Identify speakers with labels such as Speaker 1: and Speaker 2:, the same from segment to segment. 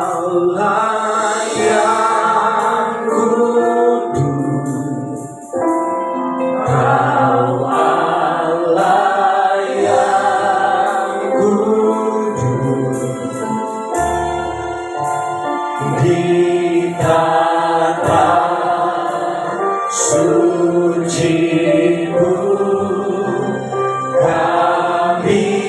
Speaker 1: Allah yang kudus, Kau Allah yang kudus, di tata suci-Mu kami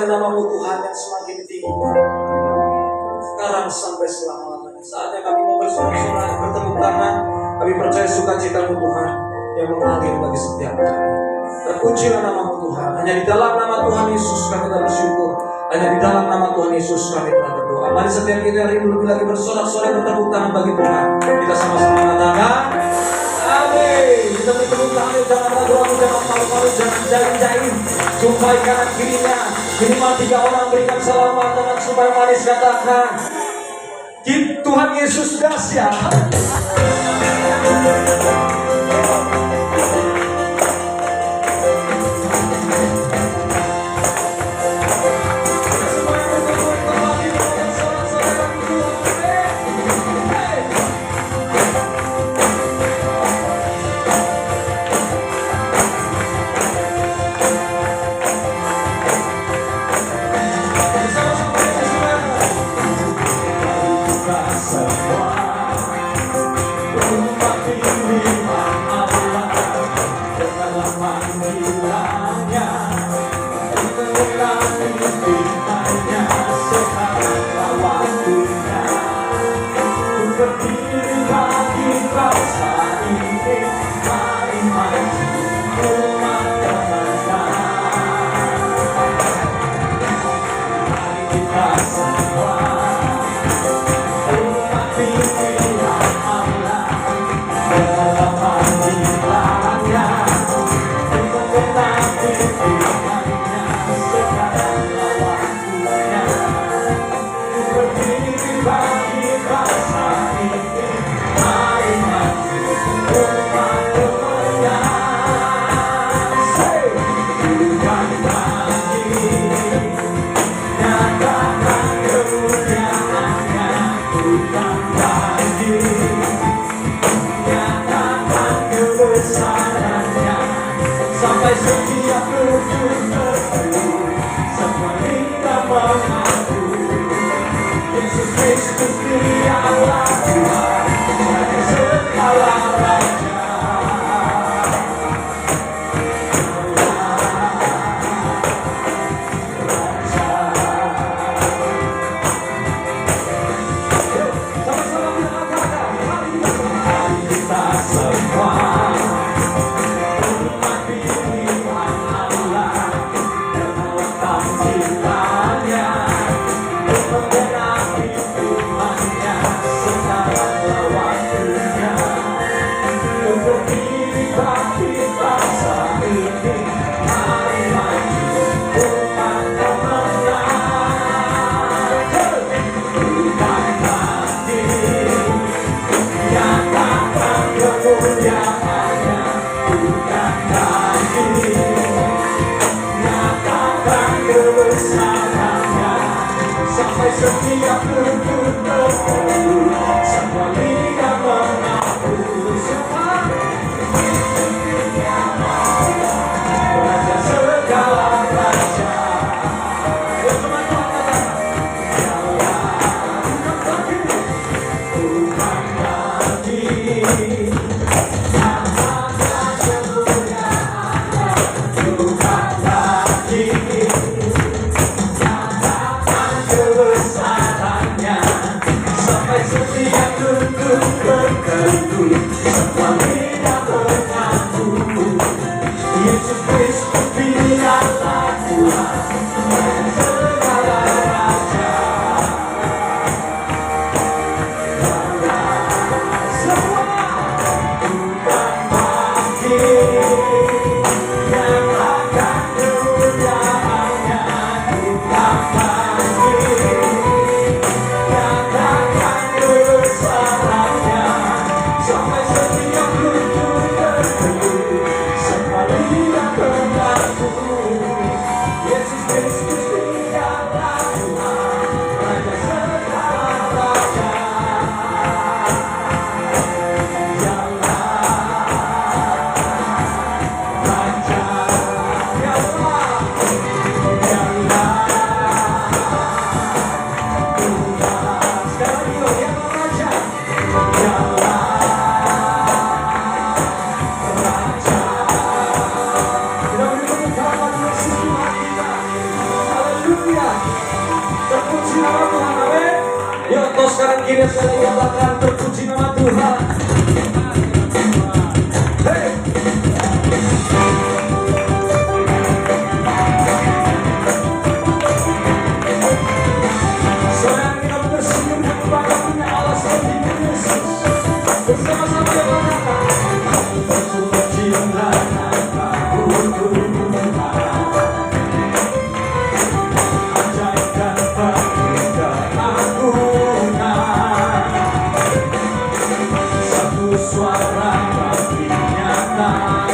Speaker 2: Nama-Mu Tuhan yang semakin tinggi sekarang sampai selama-lamanya. Saatnya kami mau bersorak-sorai, bertepuk tangan. Kami percaya sukacita-Mu Tuhan yang mengalir bagi setiap kami. Terpujilah nama-Mu Tuhan. Hanya di dalam nama Tuhan Yesus kami telah bersyukur. Hanya di dalam nama Tuhan Yesus kami telah berdoa. Mari setiap kita hari ini lebih lagi bersorak-sorai, bertepuk tangan bagi Tuhan. Kita sama-sama mengatakan amin. Kita bertepuk tangan, jangan ragu-ragu, jangan malu-malu, jangan jaim-jaim. Jumpai kanan kirinya. Minimal 3 orang berikan selamat dengan supaya manis katakan Tuhan Yesus dahsyat.
Speaker 1: bukan lagi nyatakan kebesarannya sampai setiap lutut berteduh, semua lidah mengaku Yesus Kristus Dialah Tuhan, Raja segala raja. Sampai setiap lutut berteduh, semua lidah mengaku Raja segala raja. Ya teman Tuhan katakan, bukan lagi nyatakan kemuliaannya, bukan lagi kebesarannya sampai setiap lutut berteduh, semua lidah mengaku Yesus Kristus Dialah Tuhan, segala raja. Semua bukan lagi nyatakan kemuliaannya, bukan sampai setiap lutut berteduh, semua lidah mengaku Yesus Kristus Dialah Tuhan, Raja segala raja. Dialah Raja, Dialah Tuhan. Sekali lagi, Dialah Raja, Dialah Raja. Kita beri tepuk tangan bagi Yesus Tuhan kita. Haleluya. Terpuji nama Tuhan, amin. Yuk, tos kanan kiri sekali katakan terpuji nama Tuhan. Hey. Saudara, kita bersenyum dan bangga punya Allah seperti Yesus. Bersama-sama kita katakan, terpujilah namamu Tuhan. Ajaib dan penuh keagungan, satu suara bagi nyatakan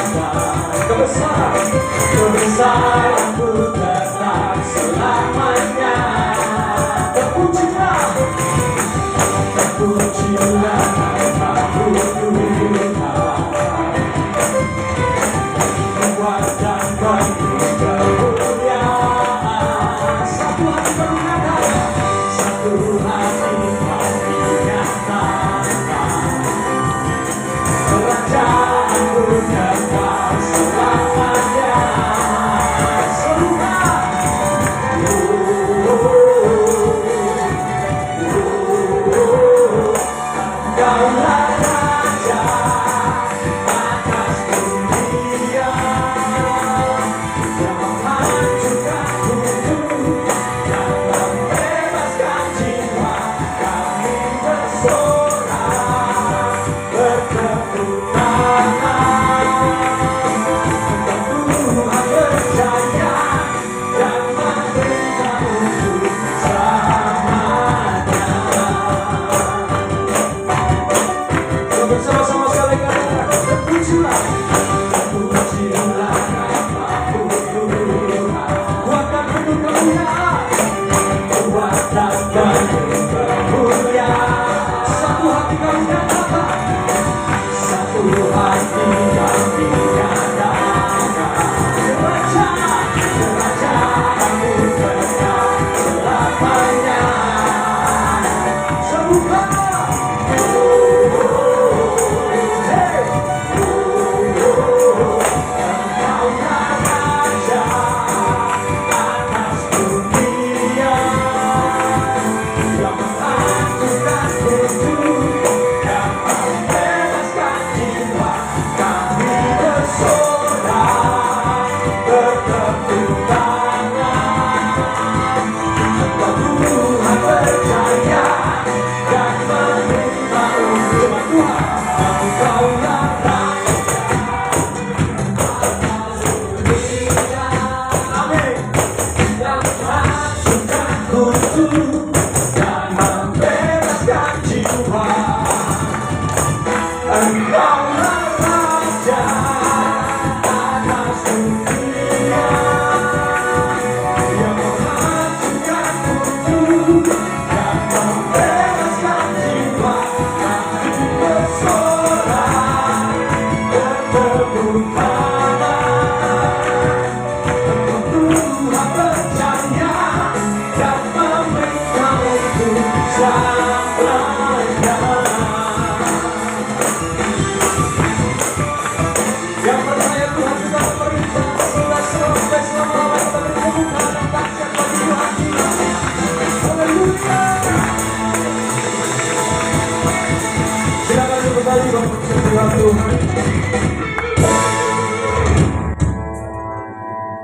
Speaker 1: kebesaran-Mu tetap selamanya. Terpujilah namamu Tuhan, kuat dan penuh kemuliaan. Satu hati baru nyatakan, satu hati baru nyatakan, kerajaan-Mu kekal selamanya. Serukan, Kaulah Raja atas dunia, yang menghancurkan tubuh dan membebaskan jiwa. Kami bersorak, bertepuk tangan untuk Tuhan berjaya dan menderita untuk selamanya. Bersama-sama sekali katakan, terpujilah namamu Tuhan, kuat dan penuh kemuliaan, kuat dan penuh kemuliaan.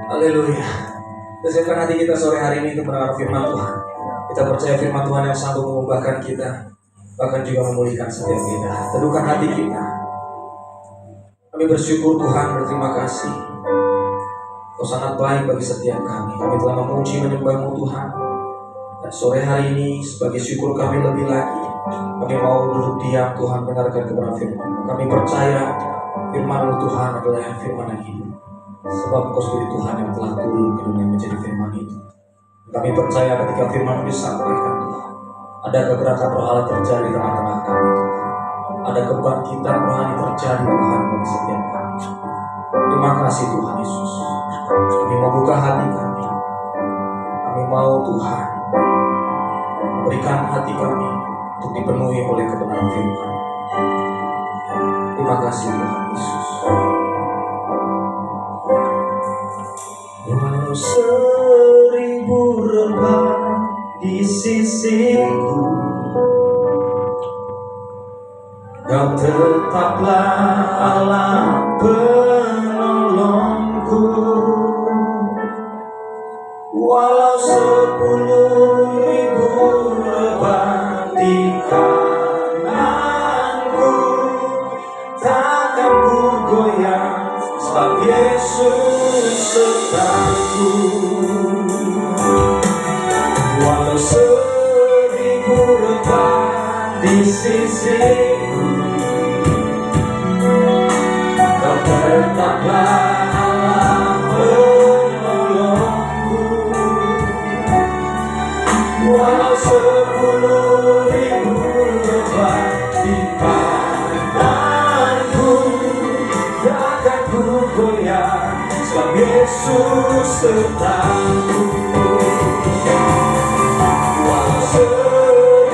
Speaker 2: Haleluya. Kita siapkan hati kita sore hari ini untuk mendengar firman Tuhan. Kita percaya firman Tuhan yang sanggup mengubahkan kita, bahkan juga memulihkan setiap kita. Teduhkan hati kita. Kami bersyukur Tuhan, berterima kasih. Kau sangat baik bagi setiap kami. Kami telah memuji menyembah-Mu Tuhan. Dan sore hari ini sebagai syukur kami lebih lagi, kami mau duduk diam Tuhan mendengarkan kebenaran firman. Kami percaya firman-Mu Tuhan adalah firman yang hidup. Sebab Engkau sendiri Tuhan yang telah turun ke dunia menjadi firman itu. Kami percaya ketika firman disampaikan Tuhan, ada keberatan rohani terjadi di tengah-tengah kami Tuhan. Ada kebangkitan rohani terjadi Tuhan bagi setiap kami. Terima kasih Tuhan Yesus. Kami mau buka hati kami. Kami mau Tuhan memberikan hati kami untuk dipenuhi oleh kebenaran firman. Terima kasih Tuhan Yesus. Walau 1000 rebah di sisiku, Kau tetaplah Allah penolongku. Walau 10.000 rebah di kananku, takkan ku goyah, sebab Yesus sertaku. Walau 1000 rebah di sisiku, Kau tetaplah Allah penolongku. Walau 10.000 rebah di kananku, takkan ku goyah, sebab Yesus sertaku. Walau 1000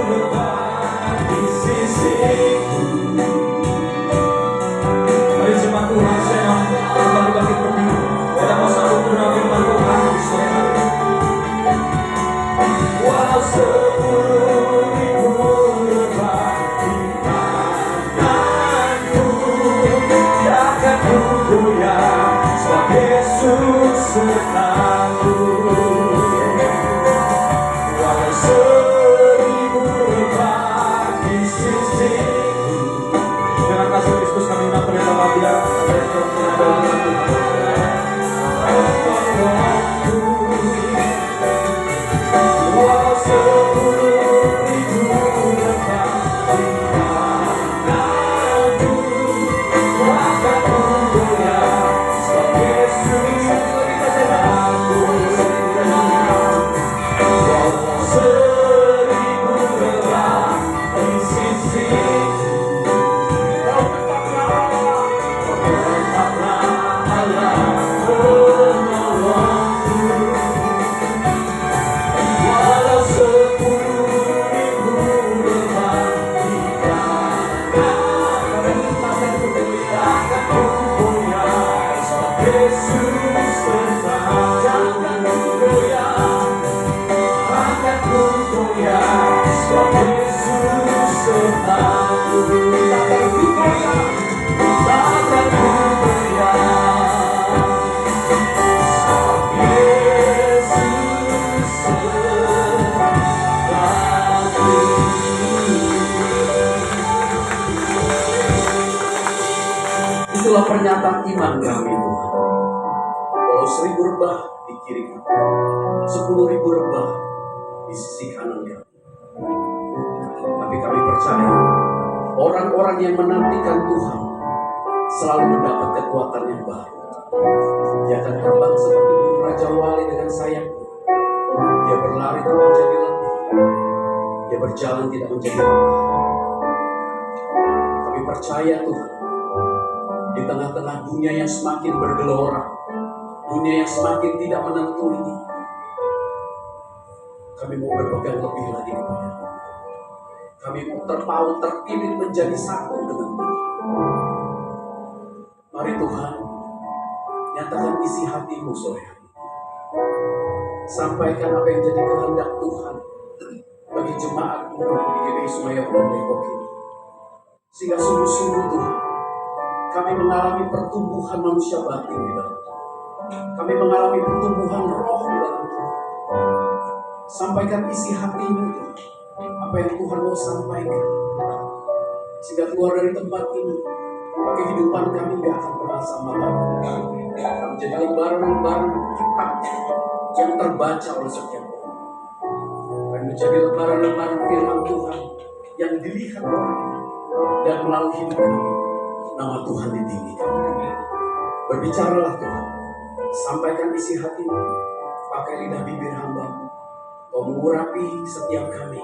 Speaker 2: rebah di sisiku. Mari jemaat Tuhan, saya kembali bagi berdiri. Kita mau sambut dengan firman Tuhan di sore hari. Walau 10.000 rebah di kananku, takkan ku goyah, sebab Yesus sertaku.
Speaker 1: Aku takkan ku goyah, takkan ku goyah. Yesus sertaku. Itulah pernyataan iman kami Tuhan. Walau 1000 rebah di kiri kami, 10.000 rebah di sisi kanan kami, tapi kami percaya orang-orang yang menantikan Tuhan selalu mendapat kekuatan yang baru. Dia akan terbang seperti burung Raja Wali dengan sayap. Dia berlari tidak menjadi letih. Dia berjalan tidak menjadi lelah. Kami percaya Tuhan, di tengah-tengah dunia yang semakin bergelora, dunia yang semakin tidak menentu ini, kami mau berpegang lebih lagi kepada Tuhan. Kami mau terpaut, terpilih menjadi satu dengan Tuhan. Mari Tuhan, nyatakan isi hatimu sore hari. Sampaikan apa yang jadi kehendak Tuhan bagi jemaatmu di GBI Sumayor dan Depok ini. Sehingga sungguh-sungguh Tuhan, kami mengalami pertumbuhan manusia batin di dalam Tuhan. Kami mengalami pertumbuhan roh di dalam Tuhan. Sampaikan isi hatimu Tuhan, apa yang Tuhan mau sampaikan. Sehingga keluar dari tempat ini, kehidupan kami gak akan pernah sama lagi. Akan menjadi lembaran-lembaran kitab yang terbaca oleh setiap orang. Akan menjadi lembaran-lembaran firman Tuhan yang dilihat orang, dan melalui hidup kami, nama Tuhan ditinggikan. Berbicaralah Tuhan, sampaikan isi hatimu, pakai lidah bibir hamba-Mu. Kau mengurapi setiap kami.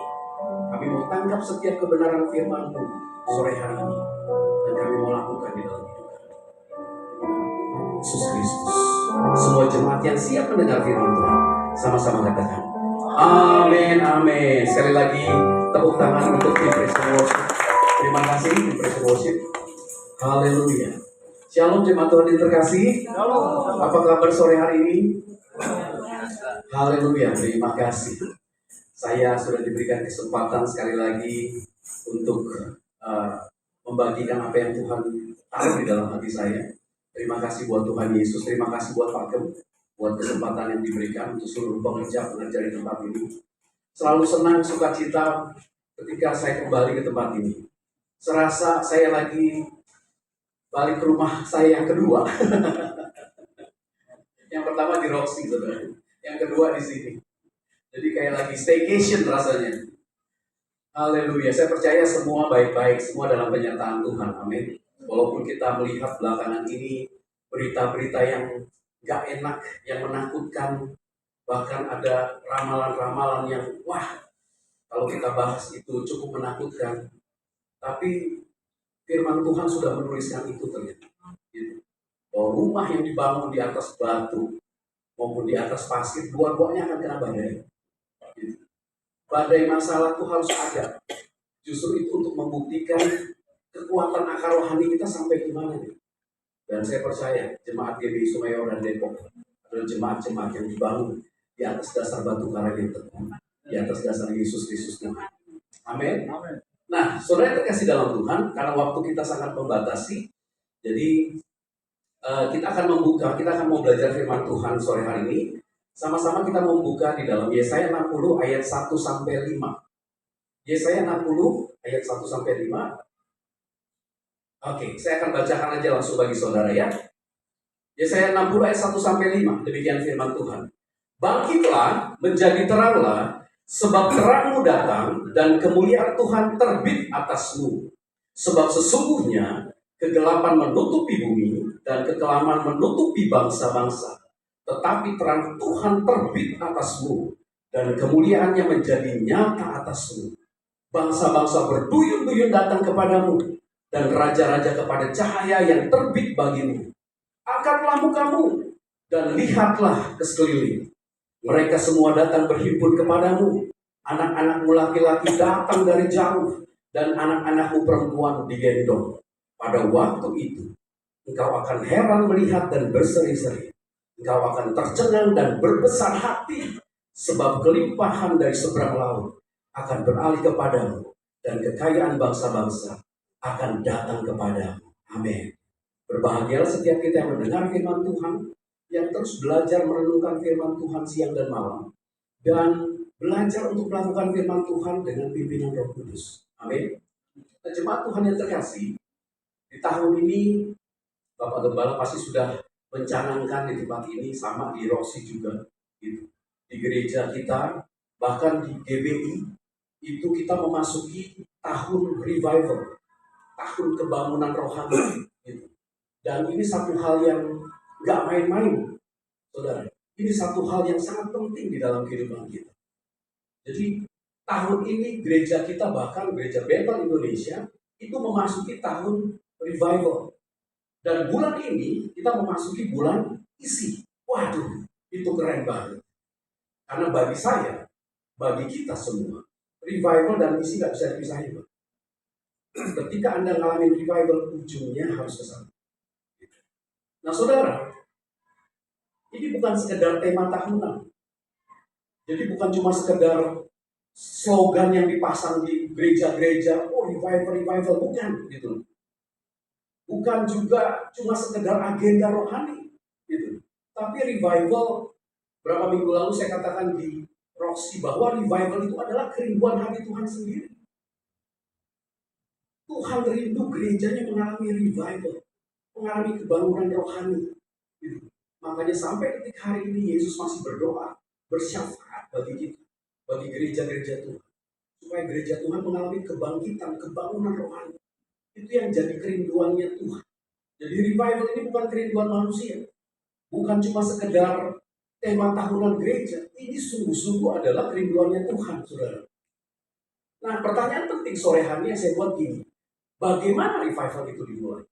Speaker 1: Kami mau tangkap setiap kebenaran firman-Mu sore hari ini, dan kami mau lakukan di dalam hidup kami. Yesus Kristus. Semua jemaat yang siap mendengar firman Tuhan, sama-sama katakan amin, amin. Sekali lagi tepuk tangan untuk tim Praise and Worship. Terima kasih tim Praise and Worship. Haleluya. Shalom jemaat Tuhan yang terkasih. Apa kabar sore hari ini? Haleluya. Terima kasih. Saya sudah diberikan kesempatan sekali lagi untuk membagikan apa yang Tuhan taruh di dalam hati saya. Terima kasih buat Tuhan Yesus. Terima kasih buat Pak Gem, buat kesempatan yang diberikan untuk seluruh pengajar di tempat ini. Selalu senang, sukacita ketika saya kembali ke tempat ini. Serasa saya lagi balik ke rumah saya yang kedua. Yang pertama di Roxy, saudara. Yang kedua di sini. Jadi kayak lagi staycation rasanya. Haleluya. Saya percaya semua baik-baik, semua dalam penyertaan Tuhan. Amin. Walaupun kita melihat belakangan ini berita-berita yang gak enak, yang menakutkan, bahkan ada ramalan-ramalan yang wah, kalau kita bahas itu cukup menakutkan. Tapi firman Tuhan sudah menuliskan itu ternyata. Bahwa rumah yang dibangun di atas batu maupun di atas pasir, dua-duanya akan kena badai. Badai masalah itu harus ada. Justru itu untuk membuktikan kekuatan akar rohani kita sampai di mana nih. Dan saya percaya jemaat GBI Sumayor dan Depok adalah jemaat-jemaat yang dibangun di atas dasar batu karang yang teguh, di atas dasar Yesus Kristus Tuhan. Amin. Nah, saudara yang terkasih dalam Tuhan, karena waktu kita sangat membatasi, jadi kita akan mau belajar firman Tuhan sore hari ini. Sama-sama kita membuka di dalam Yesaya 60 ayat 1 sampai 5. Yesaya 60 ayat 1 sampai 5. Oke, saya akan bacakan aja langsung bagi saudara ya. Yesaya 60 ayat 1 sampai 5. Demikian firman Tuhan. Bangkitlah, menjadi teranglah, sebab terangmu datang dan kemuliaan Tuhan terbit atasmu. Sebab sesungguhnya kegelapan menutupi bumi dan kekelaman menutupi bangsa-bangsa. Tetapi terang Tuhan terbit atasmu dan kemuliaannya menjadi nyata atasmu. Bangsa-bangsa berduyun-duyun datang kepadamu dan raja-raja kepada cahaya yang terbit bagimu. Angkatlah mukamu dan lihatlah ke sekeliling. Mereka semua datang berhimpun kepadamu. Anak-anakmu laki-laki datang dari jauh dan anak-anakmu perempuan digendong. Pada waktu itu, engkau akan heran melihat dan berseri-seri. Engkau akan tercengang dan berbesar hati, sebab kelimpahan dari seberang laut akan beralih kepadamu,
Speaker 3: dan kekayaan bangsa-bangsa akan datang kepadamu. Amin. Berbahagialah setiap kita yang mendengar firman Tuhan, yang terus belajar merenungkan firman Tuhan siang dan malam, dan belajar untuk melakukan firman Tuhan dengan pimpinan Roh Kudus. Amin. Nah, jemaat Tuhan yang terkasih, di tahun ini Bapak Gembala pasti sudah mencanangkan di tempat ini, sama di Roksi juga, gitu. Di gereja kita, bahkan di GBI, itu kita memasuki tahun revival, tahun kebangunan rohani. Gitu. Dan ini satu hal yang nggak main-main, saudara. Ini satu hal yang sangat penting di dalam kehidupan kita. Jadi tahun ini gereja kita, bahkan gereja Bethel Indonesia, itu memasuki tahun revival. Dan bulan ini kita memasuki bulan isi. Waduh, itu keren banget. Karena bagi saya, bagi kita semua, revival dan isi nggak bisa dipisahin. Ketika Anda ngalamin revival, ujungnya harus ke sana. Nah saudara, ini bukan sekedar tema tahunan. Jadi bukan cuma sekedar slogan yang dipasang di gereja-gereja, oh revival, bukan gitu. Bukan juga cuma sekedar agenda rohani gitu. Tapi revival, berapa minggu lalu saya katakan di Roksi bahwa revival itu adalah kerinduan hati Tuhan sendiri. Tuhan rindu gerejanya mengalami revival, mengalami kebangunan rohani gitu. Makanya sampai detik hari ini Yesus masih berdoa, bersyafaat bagi kita, bagi gereja-gereja Tuhan, supaya gereja Tuhan mengalami kebangkitan, kebangunan rohani. Itu yang jadi kerinduannya Tuhan. Jadi revival ini bukan kerinduan manusia, bukan cuma sekedar tema tahunan gereja. Ini sungguh-sungguh adalah kerinduannya Tuhan, saudara. Nah, pertanyaan penting sore hari yang saya buat gini, bagaimana revival itu dimulai?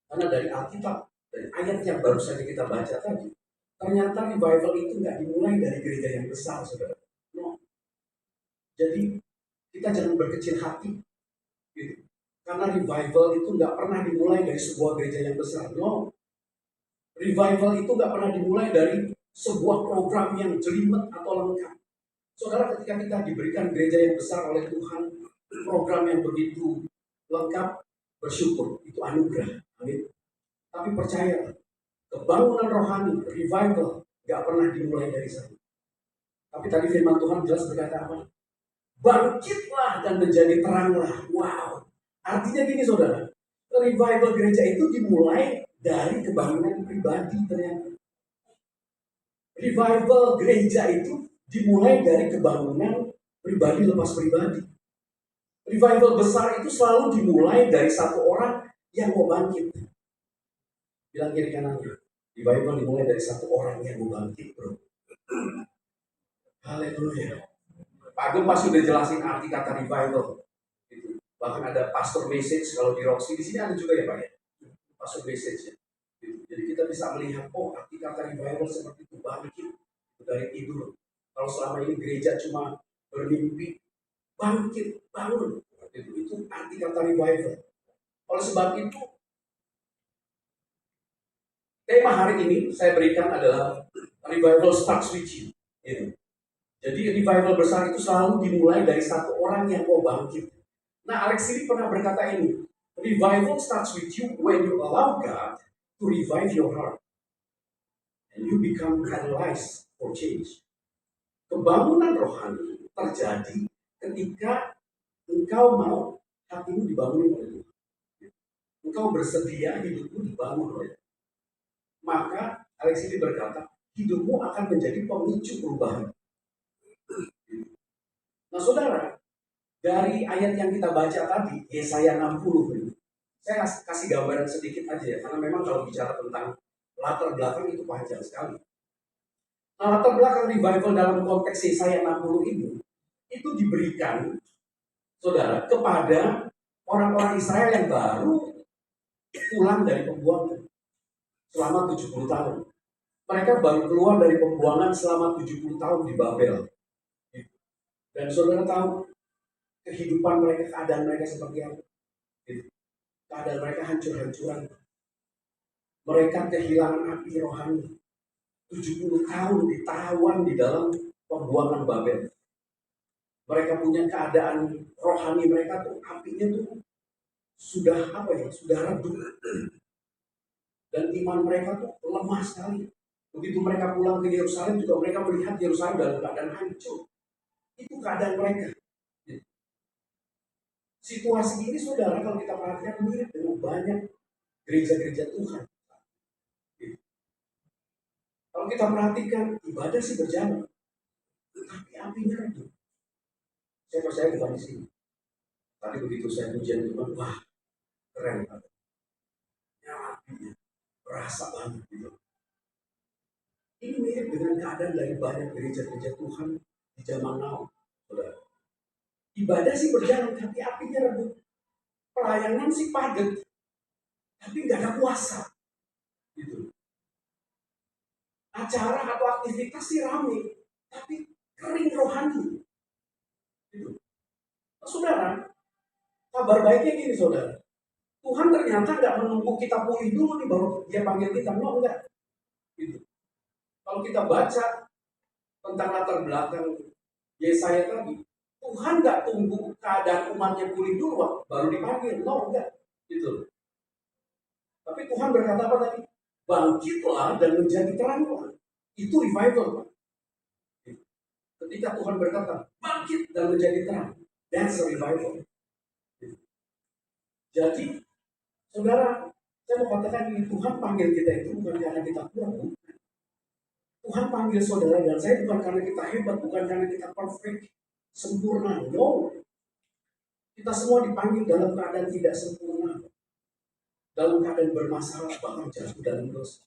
Speaker 3: Karena dari Alkitab, dari ayat yang baru saja kita baca tadi, ternyata revival itu nggak dimulai dari gereja yang besar, saudara. No. Jadi kita jangan berkecil hati. Gitu. Karena revival itu nggak pernah dimulai dari sebuah gereja yang besar. No. Revival itu nggak pernah dimulai dari sebuah program yang jelimet atau lengkap. Saudara, ketika kita diberikan gereja yang besar oleh Tuhan, program yang begitu lengkap, bersyukur, itu anugerah. Amin. Tapi percaya, kebangunan rohani, revival, nggak pernah dimulai dari sana. Tapi tadi firman Tuhan jelas berkata apa? Bangkitlah dan menjadi teranglah. Wow. Artinya gini saudara, revival gereja itu dimulai dari kebangunan pribadi ternyata. Revival gereja itu dimulai dari kebangunan pribadi lepas pribadi. Revival besar itu selalu dimulai dari satu orang yang mau bangkit. Bilang kiri kanannya, revival dimulai dari satu orang yang mau bangkit, bro. Haleluya. Pak Ageng pasti udah jelasin arti kata revival. Gitu. Bahkan ada pastor message kalau di Roxy, di sini ada juga ya Pak ya, pastor message ya. Gitu. Jadi kita bisa melihat, oh arti kata revival seperti itu, bangkit dari tidur. Kalau selama ini gereja cuma bermimpi, bangkit, bangun. Gitu. Itu arti kata revival. Oleh sebab itu, tema hari ini saya berikan adalah revival starts with you. Gitu. Jadi revival besar itu selalu dimulai dari satu orang yang mau bangkit. Nah, Alex ini pernah berkata ini, revival starts with you when you allow God to revive your heart. And you become catalyzed for change. Kebangunan rohani terjadi ketika engkau mau hatimu dibangun oleh Tuhan. Engkau bersedia hidupmu dibangun oleh Tuhan. Maka Alex ini berkata, hidupmu akan menjadi pemicu perubahan. Nah saudara, dari ayat yang kita baca tadi, Yesaya 60, saya kasih gambaran sedikit aja ya, karena memang kalau bicara tentang latar belakang itu panjang sekali. Nah, latar belakang revival dalam konteks Yesaya 60 itu diberikan, saudara, kepada orang-orang Israel yang baru pulang dari pembuangan selama 70 tahun. Mereka baru keluar dari pembuangan selama 70 tahun di Babel. Dan saudara tahu kehidupan mereka, keadaan mereka seperti apa? Keadaan mereka hancur-hancuran. Mereka kehilangan api rohani. 70 tahun ditawan di dalam pembuangan Babel. mereka punya keadaan rohani mereka tuh apinya tuh sudah sudah redup, dan iman mereka tuh lemah sekali. Begitu mereka pulang ke Yerusalem juga mereka melihat Yerusalem dalam keadaan hancur. Itu keadaan mereka. Situasi ini saudara kalau kita perhatikan mirip dengan banyak gereja-gereja Tuhan. Kalau kita perhatikan ibadah sih berjalan, tapi apinya redup. Saya percaya bukan di sini. Tadi begitu saya pujian Tuhan, wah keren banget. Ya apinya berasa banget gitu. Ini mirip dengan keadaan dari banyak gereja-gereja Tuhan di zaman now. Saudara. Ibadah sih berjalan, tapi apinya redup. Pelayanan sih padat, tapi nggak ada kuasa. Gitu. Acara atau aktivitas sih ramai, tapi kering rohani. Gitu. Nah, saudara, kabar baiknya gini saudara. Tuhan ternyata nggak menunggu kita pulih dulu nih baru dia panggil kita. No, enggak. Gitu. Kalau kita baca tentang latar belakang Yesaya tadi, Tuhan nggak tunggu keadaan umatnya pulih dulu baru dipanggil. No, enggak. Gitu. Tapi Tuhan berkata apa tadi? Bangkitlah dan menjadi teranglah. Itu revival, Pak. Ketika Tuhan berkata, bangkit dan menjadi terang. That's a revival. Jadi, saudara, saya mau katakan ini, Tuhan panggil kita itu bukan karena kita kuat, bukan. Tuhan panggil saudara dan saya bukan karena kita hebat, bukan karena kita perfect, sempurna. No. Kita semua dipanggil dalam keadaan tidak sempurna. Dalam keadaan bermasalah, bahkan jatuh dalam dosa.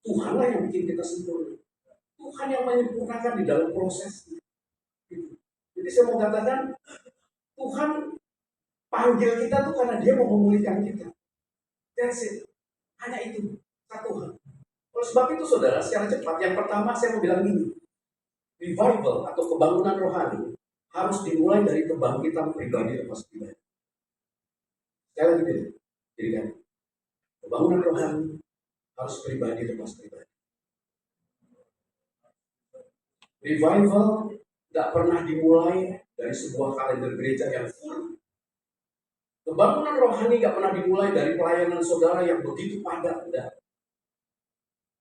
Speaker 3: Tuhanlah yang bikin kita sempurna. Tuhan yang menyempurnakan di dalam prosesnya. Jadi saya mau katakan, Tuhan panggil kita tuh karena dia mau memulihkan kita. That's it. Hanya itu. Satu hal. Oleh sebab itu saudara, secara cepat, yang pertama saya mau bilang ini. Revival atau kebangunan rohani harus dimulai dari kebangkitan pribadi lepas pribadi. Sekali lagi deh. Jadi kan, kebangunan rohani harus pribadi lepas pribadi. Revival tidak pernah dimulai dari sebuah kalender gereja yang full. Kebangunan rohani tidak pernah dimulai dari pelayanan saudara yang begitu padat. Tidak.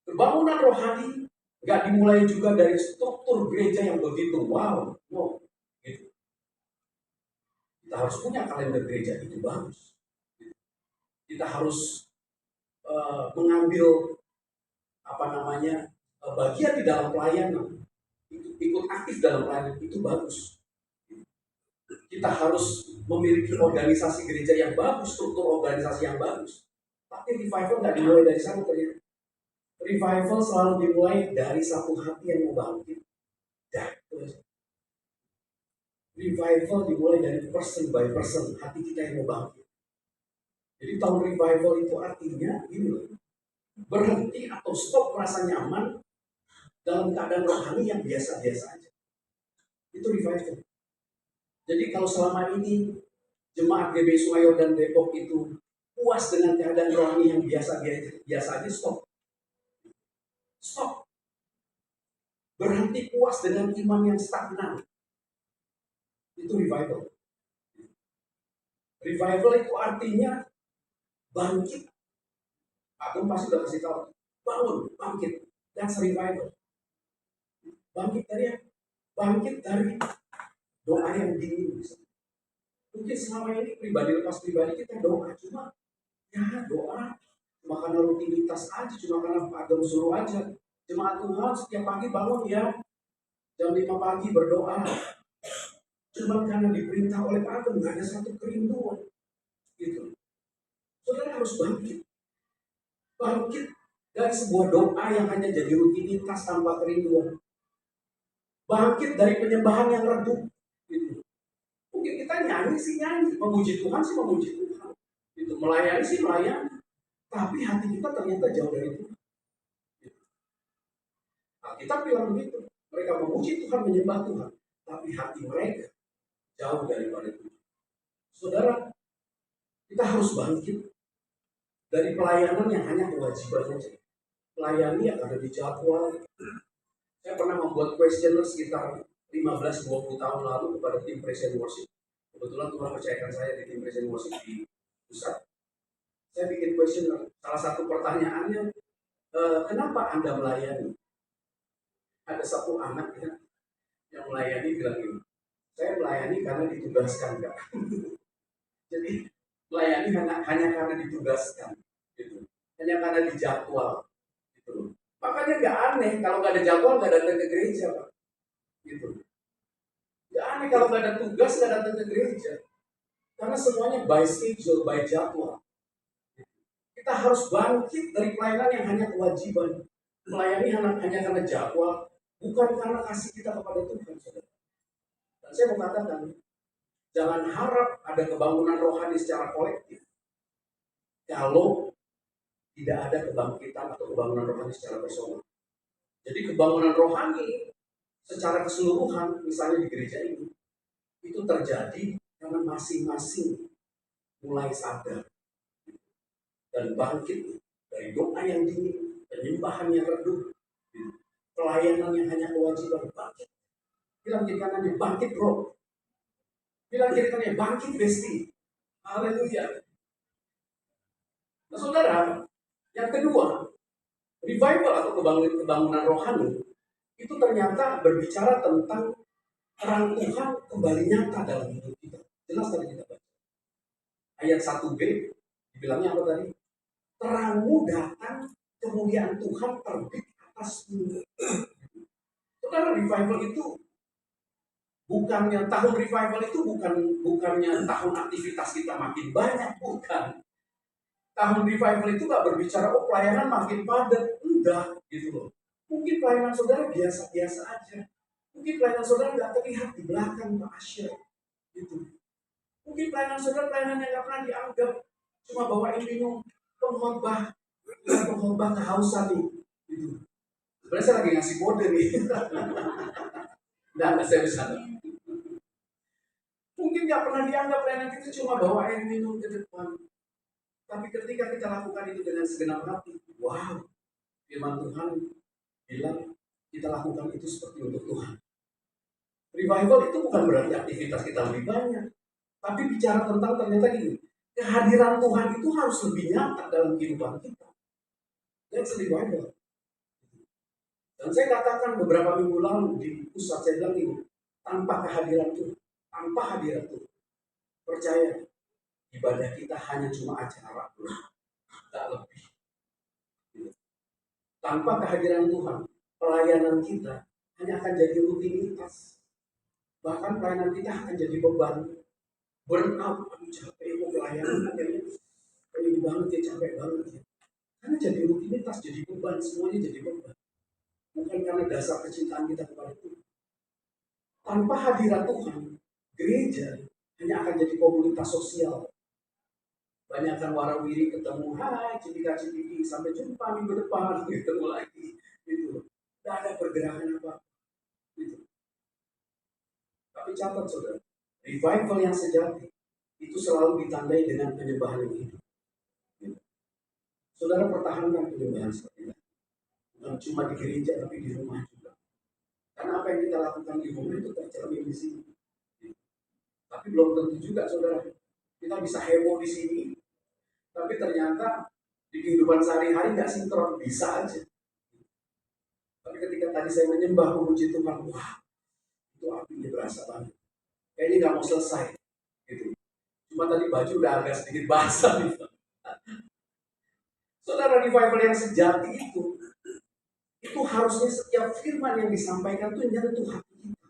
Speaker 3: Kebangunan rohani nggak dimulai juga dari struktur gereja yang begitu wow. No. Gitu. Kita harus punya kalender gereja itu bagus. Kita harus mengambil bagian di dalam pelayanan, ikut aktif dalam pelayanan itu bagus. Kita harus memiliki organisasi gereja yang bagus, struktur organisasi yang bagus. Tapi revival nggak dimulai dari sana ternyata. Revival selalu dimulai dari satu hati yang mau bangkit. Revival dimulai dari person by person, hati kita yang mau bangkit. Jadi tahun revival itu artinya gini loh, berhenti atau stop merasa nyaman dalam keadaan rohani yang biasa-biasa aja. Itu revival. Jadi kalau selama ini jemaat GBI Sungai Yordan Depok itu puas dengan keadaan rohani yang biasa aja, stop. Stop. Berhenti puas dengan iman yang stagnan. Itu revival. Revival itu artinya bangkit. Aku pasti udah kasih tahu. Bangun, bangkit. That's revival. Bangkit dari apa? Bangkit dari doa yang dingin. Mungkin selama ini pribadi lepas pribadi kita doa cuma karena rutinitas aja, cuma karena agama suruh aja. Jemaat Tuhan setiap pagi bangun ya jam 5 pagi berdoa. Cuma karena diperintah oleh Pak Agam, nggak ada satu kerinduan. Gitu. Saudara harus bangkit. Bangkit dari sebuah doa yang hanya jadi rutinitas tanpa kerinduan. Bangkit dari penyembahan yang redup. Gitu. Mungkin kita nyanyi, memuji Tuhan sih memuji Tuhan. Gitu. Melayani sih melayani. Tapi hati kita ternyata jauh dari Tuhan. Gitu. Nah, kita bilang begitu. Mereka memuji Tuhan, menyembah Tuhan. Tapi hati mereka jauh daripada Tuhan. Saudara, kita harus bangkit dari pelayanan yang hanya kewajiban saja. Melayani yang ada di jadwal. Saya pernah membuat kuesioner sekitar 15-20 tahun lalu kepada tim Praise and Worship. Kebetulan Tuhan percayakan saya di tim Praise and Worship di pusat. Saya bikin questionnaire. Salah satu pertanyaannya, kenapa Anda melayani? Ada satu anak ya, yang melayani bilang ini, saya melayani karena ditugaskan, Kak. Jadi melayani hanya karena ditugaskan, gitu. Hanya karena dijadwal, gitu. Makanya nggak aneh kalau nggak ada jadwal nggak datang ke gereja, Pak. Gitu. Nggak aneh kalau nggak ada tugas nggak datang ke gereja, karena semuanya by schedule, by jadwal. Kita harus bangkit dari pelayanan yang hanya kewajiban. Melayani hanya karena jadwal, bukan karena kasih kita kepada Tuhan, saudara. Dan saya mau katakan, jangan harap ada kebangunan rohani secara kolektif kalau tidak ada kebangkitan atau kebangunan rohani secara personal. Jadi kebangunan rohani secara keseluruhan, misalnya di gereja ini, itu terjadi karena masing-masing mulai sadar dan bangkit dari doa yang dingin, penyembahan yang redup, pelayanan yang hanya kewajiban, bangkit. Bilang kiri kanannya, bangkit bro. Bilang kiri kanannya, bangkit besti. Haleluya. Nah saudara, yang kedua, revival atau kebangunan rohani itu ternyata berbicara tentang terang Tuhan kembali nyata dalam hidup kita. Jelas tadi kita baca. Ayat 1b, dibilangnya apa tadi? Terangmu datang, kemuliaan Tuhan terbit atasmu. Saudara, revival itu bukannya tahun revival itu bukannya tahun aktivitas kita makin banyak, bukan. Tahun revival itu gak berbicara pelayanan makin padat, enggak gitu loh. Mungkin pelayanan saudara biasa-biasa aja. Mungkin pelayanan saudara gak terlihat di belakang Pak Asyir gitu. Mungkin pelayanan saudara pelayanan yang gak pernah dianggap, cuma bawain minum pengkhotbah kehausan nih gitu. Sebenarnya saya lagi ngasih kode nih. Nggak saya bisa. Mungkin nggak pernah dianggap pelayanan kita cuma bawa air minum ke depan. Tapi ketika kita lakukan itu dengan segenap hati, wow, firman Tuhan bilang kita lakukan itu seperti untuk Tuhan. Revival itu bukan berarti aktivitas kita lebih banyak, tapi bicara tentang ternyata gini, kehadiran Tuhan itu harus lebih nyata dalam kehidupan kita. That's revival. Dan saya katakan beberapa minggu lalu di pusat, saya bilang ini, tanpa kehadiran Tuhan, tanpa hadirat Tuhan, percaya, ibadah kita hanya cuma acara, tak lebih. Tanpa kehadiran Tuhan, pelayanan kita hanya akan jadi rutinitas. Bahkan pelayanan kita akan jadi beban. Burn out, aduh capek, mau pelayanan, ini banget ya, capek banget ya. Karena jadi rutinitas, jadi beban, semuanya jadi beban. Bukan karena dasar kecintaan kita kepada Tuhan. Tanpa hadirat Tuhan, gereja hanya akan jadi komunitas sosial. Banyakkan warawiri ketemu, hai cipika-cipiki, sampai jumpa minggu depan, ketemu lagi. Gitu. Tidak ada pergerakan apa. Gitu. Tapi catat saudara, revival yang sejati itu selalu ditandai dengan penyembahan yang hidup. Gitu. Saudara pertahankan penyembahan seperti itu. Bukan cuma di gereja, tapi di rumah juga. Karena apa yang kita lakukan di rumah itu tercermin di sini. Tapi belum tentu juga, saudara. Kita bisa heboh di sini, tapi ternyata di kehidupan sehari-hari nggak sinkron, bisa aja. Tapi ketika tadi saya menyembah memuji Tuhan, wah, itu apinya berasa banget. Kayaknya nggak mau selesai, gitu. Cuma tadi baju udah agak sedikit basah, gitu. Saudara, revival yang sejati itu harusnya setiap firman yang disampaikan itu nyentuh hati kita.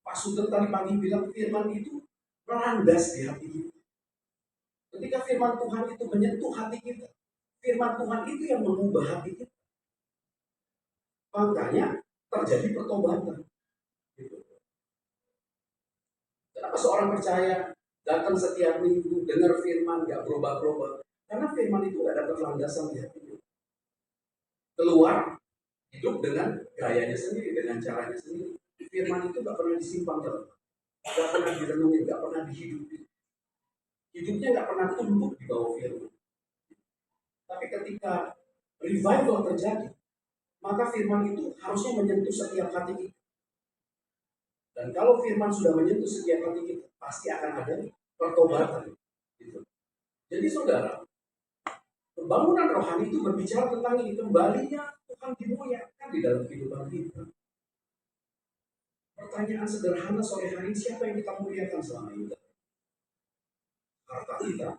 Speaker 3: Pak Sugeng tadi pagi bilang firman itu melandas di hati kita. Ketika firman Tuhan itu menyentuh hati kita, firman Tuhan itu yang mengubah hati kita. Makanya terjadi pertobatan. Gitu. Kenapa seorang percaya datang setiap minggu, dengar firman, gak berubah-ubah? Karena firman itu gak dapat landasan di hatinya. Keluar, hidup dengan gayanya sendiri, dengan caranya sendiri. Firman itu gak pernah disimpan dalam, gak pernah direnungi, gak pernah dihidupi. Hidupnya gak pernah tumbuh di bawah firman. Tapi ketika revival terjadi, maka firman itu harusnya menyentuh setiap hati kita. Dan kalau firman sudah menyentuh setiap hati kita, pasti akan ada pertobatan. Gitu. Jadi saudara, pembangunan rohani itu berbicara tentang ini, kembalinya Tuhan dimuliakan di dalam kehidupan kita. Pertanyaan sederhana sore hari ini, siapa yang kita muliakan selama ini? Harta kita,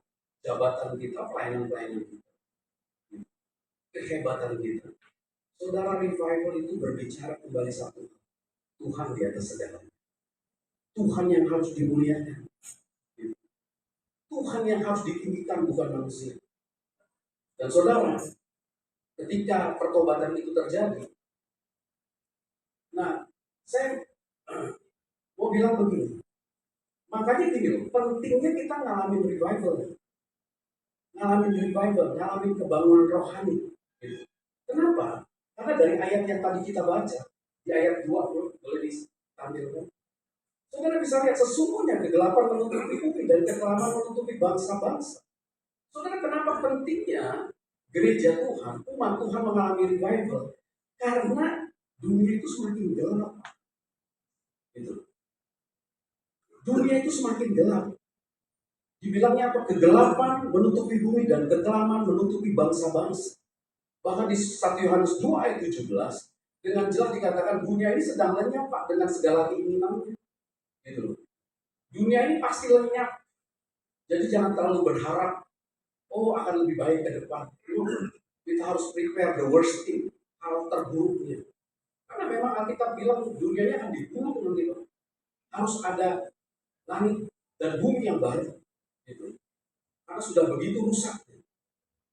Speaker 3: jabatan kita, pelayanan-pelayanan kita, kehebatan kita. Saudara, revival itu berbicara kembali satu, Tuhan di atas segalanya. Tuhan yang harus dimuliakan. Tuhan yang harus ditinggikan, bukan manusia. Dan saudara, ketika pertobatan itu terjadi, nah, saya mau bilang begini, makanya gini loh, pentingnya kita ngalamin revival, ngalamin kebangunan rohani. Gitu. Kenapa? Karena dari ayat yang tadi kita baca, di ayat 2, boleh ditampilkan. Saudara bisa lihat, sesungguhnya kegelapan menutupi bumi dan kekelaman menutupi bangsa-bangsa. Saudara, kenapa pentingnya gereja Tuhan, umat Tuhan mengalami revival? Karena dunia itu semakin gelap. Gitu. Dunia itu semakin gelap. Dibilangnya apa? Kegelapan menutupi bumi dan kekelaman menutupi bangsa-bangsa. Bahkan di 1 Yohanes 2 ayat 17, dengan jelas dikatakan dunia ini sedang lenyap Pak dengan segala keinginannya. Gitu. Dunia ini pasti lenyap. Jadi jangan terlalu berharap, oh akan lebih baik ke depan. Kita harus prepare the worst thing, hal terburuknya. Karena memang Alkitab bilang dunia ini akan dibunuh nanti. Harus ada langit dan bumi yang baru. Gitu. Karena sudah begitu rusak.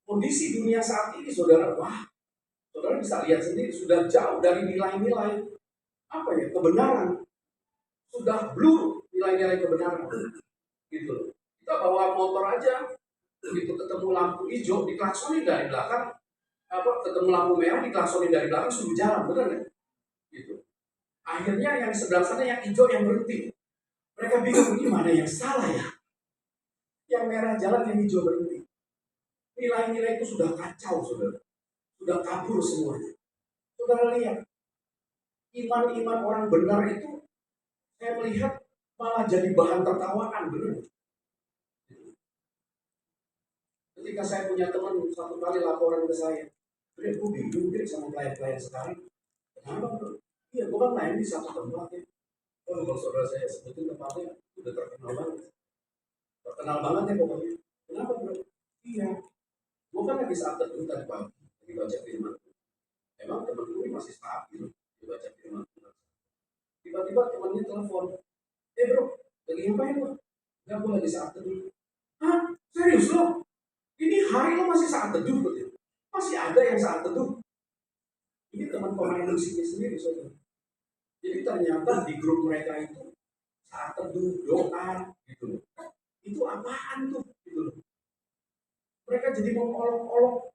Speaker 3: Kondisi dunia saat ini, saudara, saudara bisa lihat sendiri, sudah jauh dari nilai-nilai apa ya, kebenaran. Sudah blur nilai-nilai kebenaran. Gitu. Kita bawa motor aja, begitu ketemu lampu hijau, diklaksonin dari belakang, ketemu lampu merah, diklaksonin dari belakang, suruh jalan, benar nggak? Gitu. Akhirnya yang sebelah sana yang hijau yang berhenti. Mereka bingung, gimana yang salah ya? Yang merah jalan, yang hijau berhenti. Nilai-nilai itu sudah kacau, saudara. Sudah kabur semuanya. Saudara lihat, iman-iman orang benar itu, saya melihat malah jadi bahan tertawaan, benar. Ketika saya punya teman satu kali laporan ke saya, gue bingung sama klien-klien sekarang. Kenapa bro? Iya, gue kan main di satu tempat ya. Oh, kalau saudara saya sebutin tempatnya, udah terkenal banget. Terkenal banget ya pokoknya. Kenapa bro? Iya, gue kan lagi saat teduh tadi pagi, lagi baca firman. Emang temen gue masih stabil, dibaca firman. Tiba-tiba temennya telepon, bro, lagi ngapain bro? Enggak, gue lagi saat teduh. Hah? Serius lo? Ini hari lo masih saat teduh betul? Masih ada yang saat teduh? Ini teman pemain musiknya sendiri, saudara. Jadi ternyata di grup mereka itu saat teduh, doa, gitu loh. Itu apaan tuh? Gitu loh. Mereka jadi mengolok-olok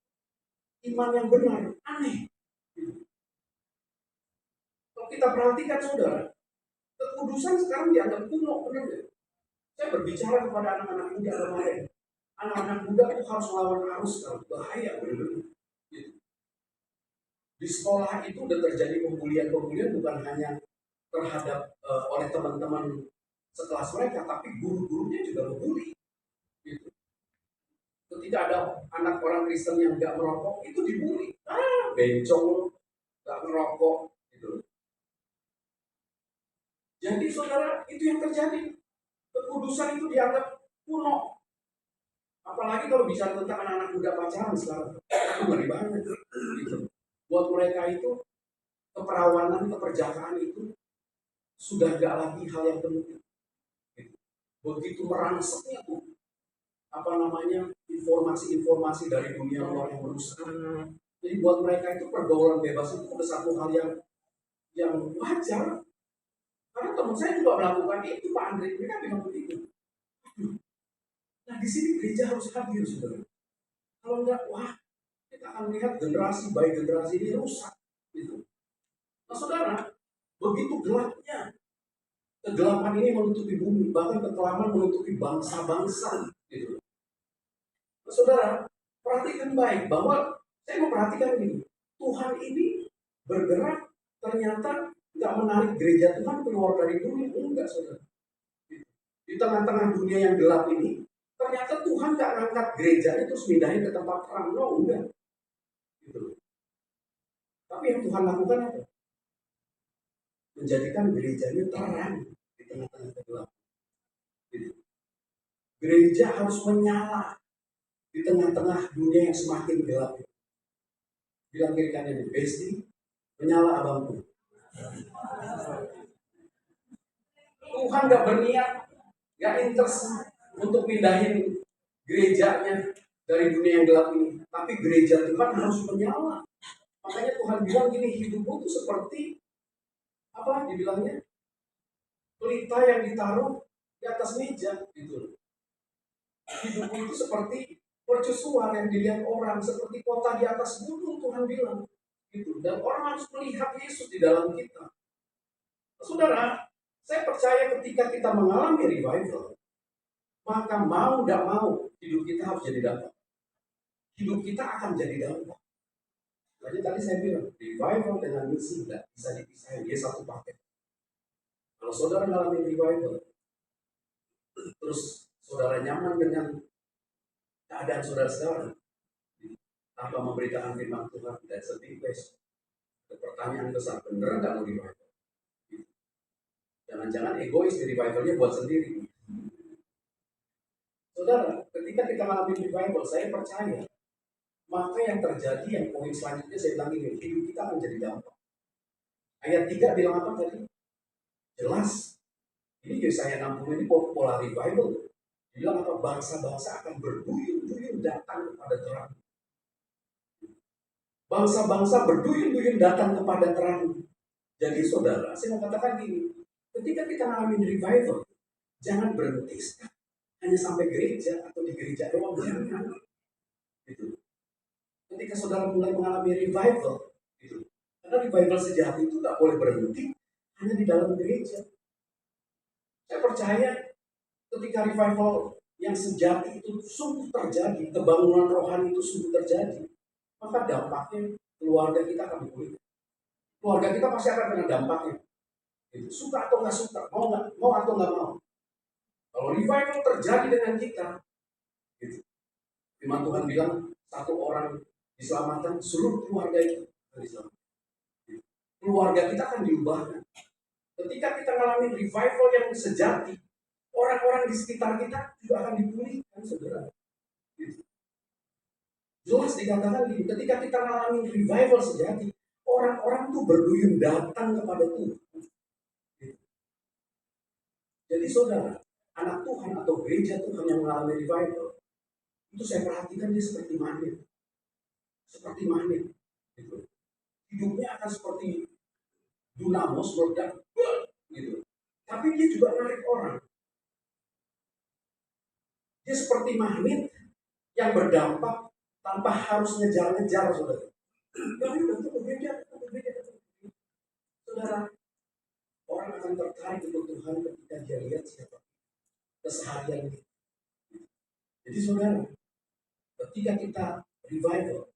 Speaker 3: iman yang benar, aneh. Gitu. Kalau kita perhatikan, saudara, kekudusan sekarang dianggap kuno, benar nggak? Saya berbicara kepada anak-anak muda kemarin. Anak-anak muda itu harus melawan arus, bahaya, benar-benar. Gitu. Di sekolah itu udah terjadi pembulian bukan hanya terhadap oleh teman-teman sekelas mereka, tapi guru-gurunya juga membuli. Gitu. Ketika ada anak orang Kristen yang nggak merokok, itu dibully. Bencong, nggak merokok, gitu. Jadi saudara, itu yang terjadi. Kekudusan itu dianggap kuno. Apalagi kalau bicara tentang anak-anak muda pacaran sekarang, itu ngeri banget. Gitu. Buat mereka itu keperawanan, keperjakaan itu sudah gak lagi hal yang penting. Begitu merangseknya tuh informasi-informasi dari dunia luar yang merusak. Jadi buat mereka itu pergaulan bebas itu udah satu hal yang wajar. Karena teman saya juga melakukan itu, Pak Andre, mereka bilang begitu. Nah di sini gereja harus hadir, saudara. Kalau enggak, kita akan melihat generasi by generasi ini rusak. Gitu. Nah saudara, begitu gelapnya, kegelapan ini menutupi bumi, bahkan kekelaman menutupi bangsa-bangsa. Gitu. Nah, saudara, perhatikan baik bahwa saya mau perhatikan ini. Tuhan ini bergerak ternyata nggak menarik gereja Tuhan keluar dari dunia, enggak saudara. Di tengah-tengah dunia yang gelap ini, ternyata Tuhan nggak ngangkat gerejanya terus pindahin ke tempat terang, no, enggak. Gitu. Tapi yang Tuhan lakukan apa? Menjadikan gerejanya terang di tengah-tengah kegelapan. Gitu. Gereja harus menyala di tengah-tengah dunia yang semakin gelap. Bilang kiri kanan, Besti, menyala abangku. Tuhan gak berniat, gak interest untuk pindahin gerejanya dari dunia yang gelap ini. Tapi gereja Tuhan harus menyala. Makanya Tuhan bilang gini, hidupmu itu seperti apa dibilangnya? Pelita yang ditaruh di atas meja gitu. Hidupmu itu seperti mercusuar yang dilihat orang, seperti kota di atas gunung, Tuhan bilang gitu. Dan orang harus melihat Yesus di dalam kita. Saudara, saya percaya ketika kita mengalami revival, maka mau tidak mau hidup kita harus jadi dampak. Hidup kita akan jadi dampak. Jadi tadi saya bilang, revival dengan misi tidak bisa dipisahin, dia satu paket. Kalau saudara mengalami revival, terus saudara nyaman dengan keadaan saudara sekarang, tanpa memberitakan firman Tuhan, dan sedih guys. Pertanyaan besar, bener nggak mau revival? Jangan-jangan egois di revivalnya buat sendiri. Saudara, ketika kita mengalami revival, saya percaya, maka yang terjadi, yang poin selanjutnya saya bilang ini, hidup kita akan jadi dampak. Ayat 3 bilang apa tadi? Jelas. Ini Yesaya 60 ini pola revival. Bilang apa? Bangsa-bangsa akan berduyun-duyun datang kepada terang. Bangsa-bangsa berduyun-duyun datang kepada terang. Jadi saudara, saya mau katakan gini, ketika kita mengalami revival, jangan berhenti hanya sampai gereja atau di gereja doang, jangan. Gitu. Ketika saudara mulai mengalami revival, gitu. Karena revival sejati itu tak boleh berhenti hanya di dalam gereja. Saya percaya ketika revival yang sejati itu sungguh terjadi, kebangunan rohani itu sungguh terjadi, maka dampaknya keluarga kita akan pulih. Keluarga kita pasti akan kena dampaknya. Gitu. Suka atau nggak suka, mau atau nggak mau. Kalau revival terjadi dengan kita, gitu. Firman Tuhan bilang satu orang diselamatkan, seluruh keluarga itu akan diselamatkan. Gitu. Keluarga kita akan diubahkan. Ketika kita mengalami revival yang sejati, orang-orang di sekitar kita juga akan dipulihkan, saudara. Gitu. Jelas dikatakan gini, ketika kita mengalami revival sejati, orang-orang tuh berduyun datang kepada Tuhan. Gitu. Jadi saudara, anak Tuhan atau gereja Tuhan yang mengalami revival, itu saya perhatikan dia seperti magnet. Seperti magnet. Gitu. Hidupnya akan seperti dinamos meledak, gitu. Tapi dia juga menarik orang. Dia seperti magnet yang berdampak tanpa harus ngejar-ngejar, saudara. Itu berbeda. Saudara, orang akan tertarik untuk Tuhan ketika dia lihat siapa keseharian kita. Jadi saudara, ketika kita revival,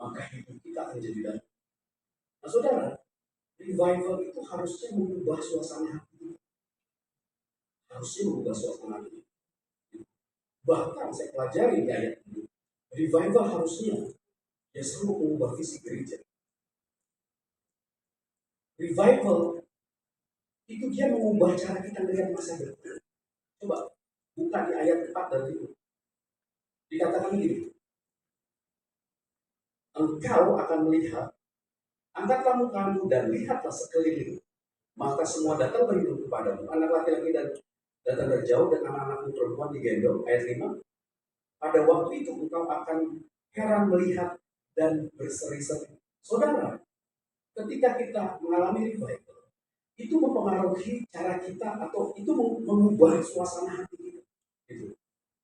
Speaker 3: maka hidup kita akan jadi damai. Nah saudara, revival itu harusnya mengubah suasana hati. Harusnya mengubah suasana hati. Bahkan saya pelajari di ayat ini, revival harusnya ya selalu mengubah visi gereja. Revival itu dia mengubah cara kita melihat masa depan. Coba buka di ayat 4 dan 5. Dikatakan begini, engkau akan melihat, angkatlah mukamu dan lihatlah sekeliling, maka semua datang berhitung kepadamu, anak laki-laki dan datang dari jauh dan anak-anakmu perempuan digendong. Ayat 5, pada waktu itu engkau akan heran melihat dan berseri-seri. Saudara, ketika kita mengalami revival, itu mempengaruhi cara kita atau itu mengubah suasana hati kita. Gitu.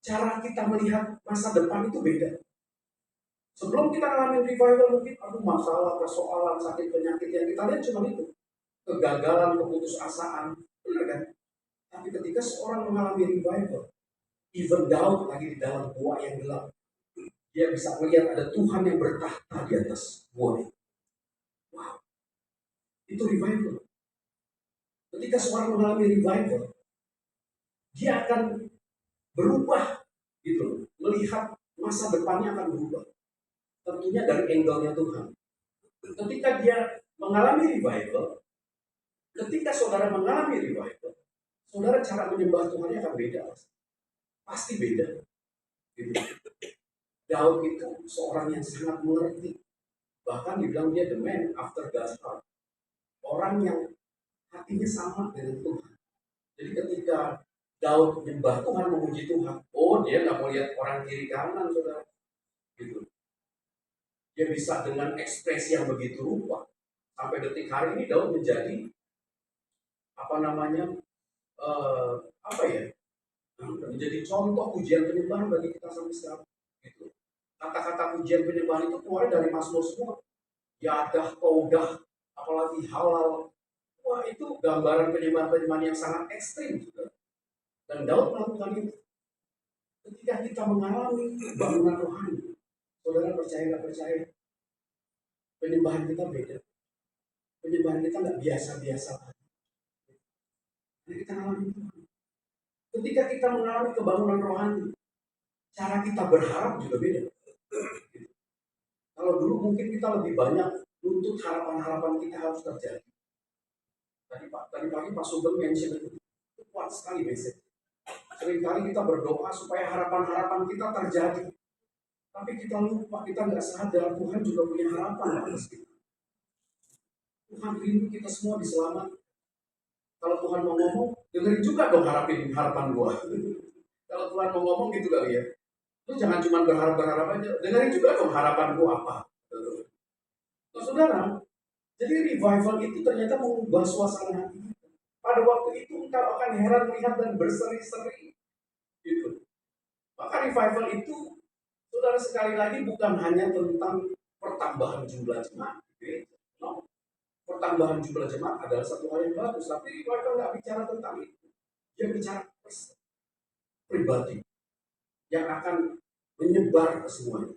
Speaker 3: Cara kita melihat masa depan itu beda. Sebelum kita mengalami revival mungkin masalah, persoalan, sakit, penyakit yang kita lihat cuma itu. Kegagalan, keputusasaan, benar kan? Tapi ketika seorang mengalami revival, even Daud lagi di dalam gua yang gelap, dia bisa melihat ada Tuhan yang bertahta di atas gua itu. Wow. Itu revival. Ketika seorang mengalami revival, dia akan berubah gitu, melihat masa depannya akan berubah. Tentunya dari angle-nya Tuhan. Ketika dia mengalami revival, ketika saudara mengalami revival, saudara cara menyembah Tuhannya akan beda. Pasti beda. Gitu. Daud itu seorang yang sangat mengerti. Bahkan dibilang dia the man after God's heart. Orang yang hatinya sama dengan Tuhan. Jadi ketika Daud menyembah Tuhan, memuji Tuhan, oh dia nggak mau lihat orang kiri kanan, saudara. Gitu. Dia bisa dengan ekspresi yang begitu rupa. Sampai detik hari ini Daud menjadi menjadi contoh pujian penyembahan bagi kita sampai sekarang. Gitu. Kata-kata pujian penyembahan itu keluar dari Mazmur semua. Yadah, Taudah, apalagi halal. Wah, itu gambaran penyembahan-penyembahan yang sangat ekstrim. Saudara. Dan Daud melakukan itu. Ketika kita mengalami bangunan rohani, saudara percaya nggak percaya, penyembahan kita beda. Penyembahan kita nggak biasa-biasa. Jadi kita alami Tuhan. Ketika kita mengalami kebangunan rohani, cara kita berharap juga beda. Kalau dulu mungkin kita lebih banyak nuntut harapan-harapan kita harus terjadi. Tadi pagi Pak Sugeng mention itu kuat sekali message. Seringkali kita berdoa supaya harapan-harapan kita terjadi. Tapi kita lupa, kita nggak sadar Tuhan juga punya harapan atas kita. Tuhan rindu kita semua diselamatkan. Kalau Tuhan mau ngomong, dengerin juga dong harapan gua. Kalau Tuhan mau ngomong gitu kali ya. Lu jangan cuma berharap aja, dengerin juga dong harapan gua apa. Nah, saudara, jadi revival itu ternyata mengubah suasana hati kita. Pada waktu itu engkau akan heran melihat dan berseri-seri. Gitu. Maka revival itu, saudara sekali lagi bukan hanya tentang pertambahan jumlah jemaat. Gitu. No. Pertambahan jumlah jemaat adalah satu hal yang bagus, tapi revival nggak bicara tentang itu. Dia bicara pribadi yang akan menyebar ke semuanya.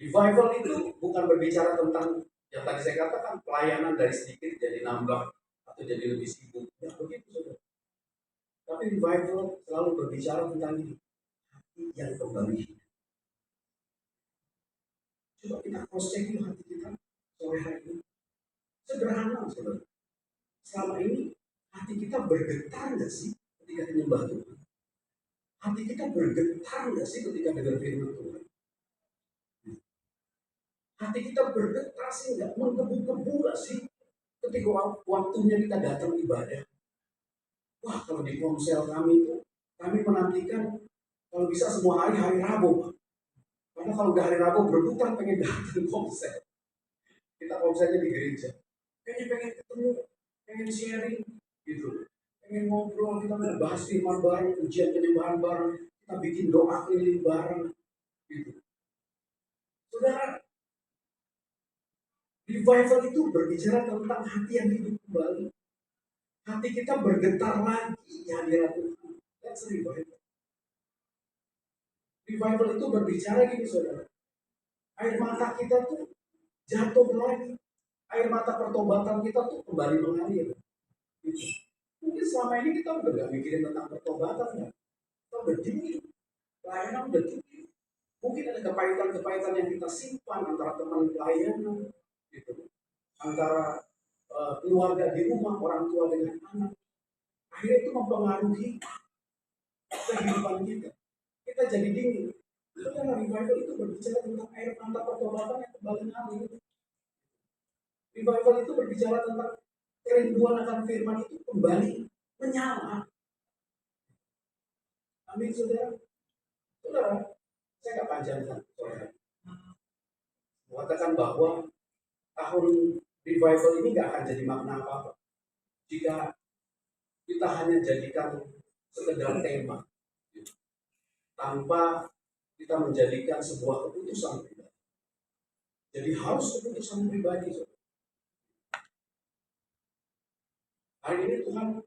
Speaker 3: Revival itu bukan berbicara tentang yang tadi saya katakan pelayanan dari sedikit jadi nambah atau jadi lebih sibuk. Ya begitu saudara. Tapi revival selalu berbicara tentang ini, hati yang kembali. Coba kita cross check hati kita sore hari ini. Sederhana saudara. Selama ini hati kita bergetar nggak sih ketika menyembah Tuhan? Hati kita bergetar nggak sih ketika dengar firman Tuhan? Hati kita bergetar sih nggak? Menggebu-gebu nggak sih ketika waktunya kita datang ibadah? Wah, kalau di ponsel kami itu, kami menantikan kalau bisa semua hari Rabu. Karena kalau udah hari Rabu berputar pengen datang ponsel. Kita ponselnya di gereja. Pengen ketemu, pengen sharing, gitu. Pengen ngobrol, kita mau bahas firman bareng, ujian penyembahan bareng, kita bikin doa keliling bareng, gitu. Saudara, revival itu berbicara tentang hati yang hidup kembali. Hati kita bergetar lagi di hadirat Tuhan. That's revival. Revival itu berbicara gini saudara. Air mata kita tuh jatuh lagi. Air mata pertobatan kita tuh kembali mengalir. Gitu. Mungkin selama ini kita udah gak mikirin tentang pertobatan ya. Kita udah dingin. Pelayanan udah dingin. Mungkin ada kepahitan-kepahitan yang kita simpan antara teman pelayanan. Gitu. Antara keluarga di rumah, orang tua dengan anak. Akhirnya itu mempengaruhi kehidupan kita. Kita jadi dingin. Karena revival itu berbicara tentang air mata pertobatan yang kembali mengalir. Revival itu berbicara tentang kerinduan akan firman itu kembali menyala. Amin, saudara. Saudara, saya nggak panjangkan sore hari. Mengatakan bahwa tahun revival ini nggak akan jadi makna apa-apa jika kita hanya jadikan sekedar tema, tanpa kita menjadikan sebuah keputusan pribadi. Jadi harus keputusan pribadi. Hari ini Tuhan,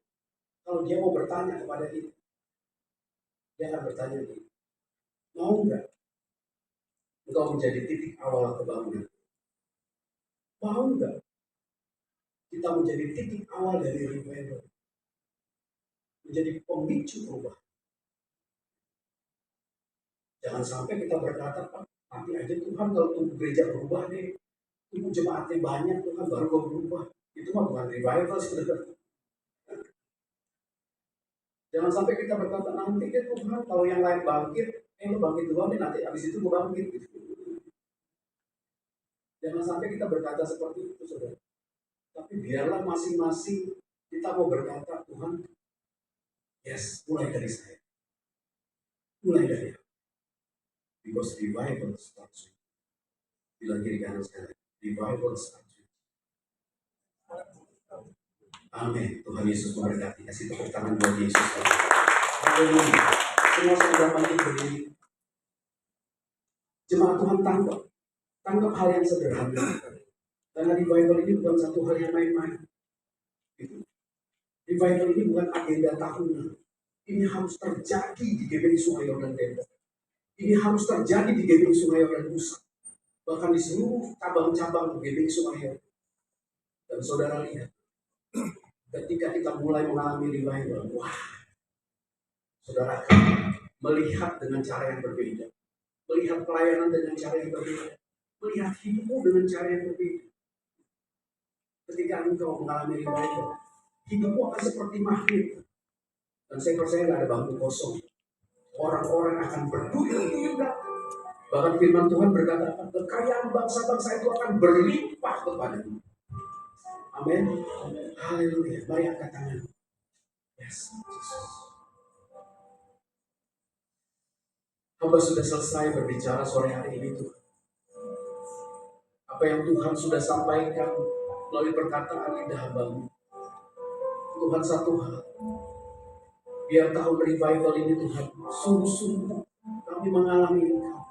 Speaker 3: kalau dia mau bertanya kepada kita, dia akan bertanya kita, mau nggak engkau menjadi titik awal kebangunan? Mau nggak kita menjadi titik awal dari revival? Menjadi pemicu perubahan. Jangan sampai kita berkata, Pak, nanti aja Tuhan kalau tunggu gereja berubah deh, tunggu jemaatnya banyak Tuhan baru kau berubah. Itu mah bukan revival sebenarnya. Jangan sampai kita berkata, nanti deh Tuhan kalau yang lain bangkit, lu bangkit dulu nih, nanti habis itu gue bangkit. Jangan sampai kita berkata seperti itu, saudara. Tapi biarlah masing-masing kita mau berkata, Tuhan, yes, mulai dari saya. Mulai dari aku. Because revival starts with. Bilang kiri kanan sekali. Revival starts with. Amin. Tuhan Yesus memberkati. Kasih tepuk tangan buat Yesus. Haleluya. Semua sudah bangkit berdiri. Jemaat Tuhan tanggap hal yang sederhana. Karena revival ini bukan satu hal yang main-main. Gitu. Revival ini bukan agenda tahunan. Ini harus terjadi di GBI Sungai Yordan Depok. Ini harus terjadi di GBI Sungai Yordan Pusat. Bahkan di seluruh cabang-cabang GBI Sungai Yordan. Dan saudara lihat, ketika kita mulai mengalami revival, wah, saudara akan melihat dengan cara yang berbeda. Melihat pelayanan dengan cara yang berbeda. Melihat hidupmu dengan cara yang berbeda. Ketika engkau mengalami revival, hidupmu akan seperti magnet. Dan saya percaya tidak ada bangku kosong. Orang-orang akan berduyun-duyun datang. Bahkan firman Tuhan berkata, kekayaan bangsa-bangsa itu akan berlimpah kepadamu. Amin. Haleluya. Mari angkat tangan. Yes. Hamba sudah selesai berbicara sore hari ini Tuhan. Apa yang Tuhan sudah sampaikan melalui perkataan lidah hamba-Mu. Tuhan satu hal. Biar tahun revival ini Tuhan, sungguh-sungguh kami mengalami Engkau.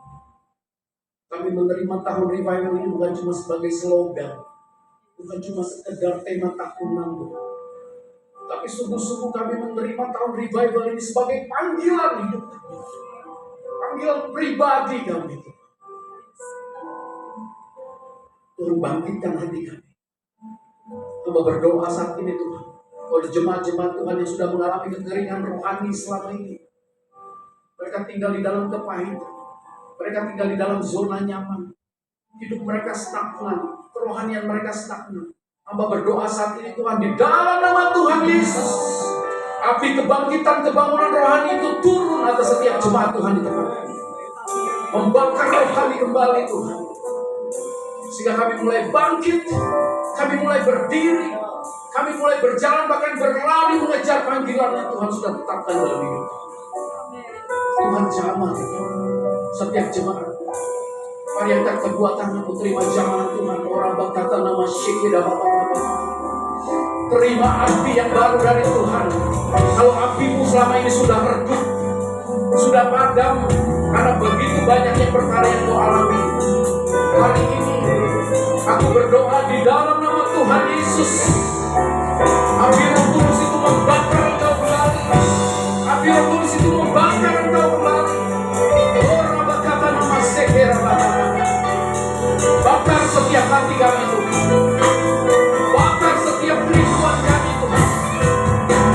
Speaker 3: Kami menerima tahun revival ini bukan cuma sebagai slogan, bukan cuma sekedar tema tahunan Tuhan. Tapi sungguh-sungguh kami menerima tahun revival ini sebagai panggilan hidup kami. Panggilan pribadi kami Tuhan. Tuhan bangkitkan hati kami. Hamba berdoa saat ini Tuhan. Oleh jemaat-jemaat Tuhan yang sudah mengalami kekeringan rohani selama ini. Mereka tinggal di dalam kepahitan. Mereka tinggal di dalam zona nyaman. Hidup mereka stagnan. Kerohanian mereka stagnan. Hamba berdoa saat ini Tuhan di dalam nama Tuhan Yesus. Api kebangkitan kebangunan rohani itu turun atas setiap jemaat Tuhan di tempat ini. Membakar rohani kembali Tuhan. Sehingga kami mulai bangkit. Kami mulai berdiri. Kami mulai berjalan bahkan berlari mengejar panggilan yang Tuhan sudah tetapkan dalam hidup. Tuhan jamah setiap jemaat. Mari angkat kedua tanganmu, terima jamaah Tuhan. Orang berkata nama syekh dan bapak-bapak. Terima api yang baru dari Tuhan. Kalau apimu selama ini sudah redup, sudah padam, karena begitu banyaknya perkara yang kau alami. Hari ini aku berdoa di dalam nama Tuhan Yesus. Api Roh Kudus itu membakar engkau kembali. Api Roh Kudus itu membakar engkau kembali. Orang berkata nama sekera bakar setiap hati kami Tuhan. Bakar setiap kerinduan kami Tuhan.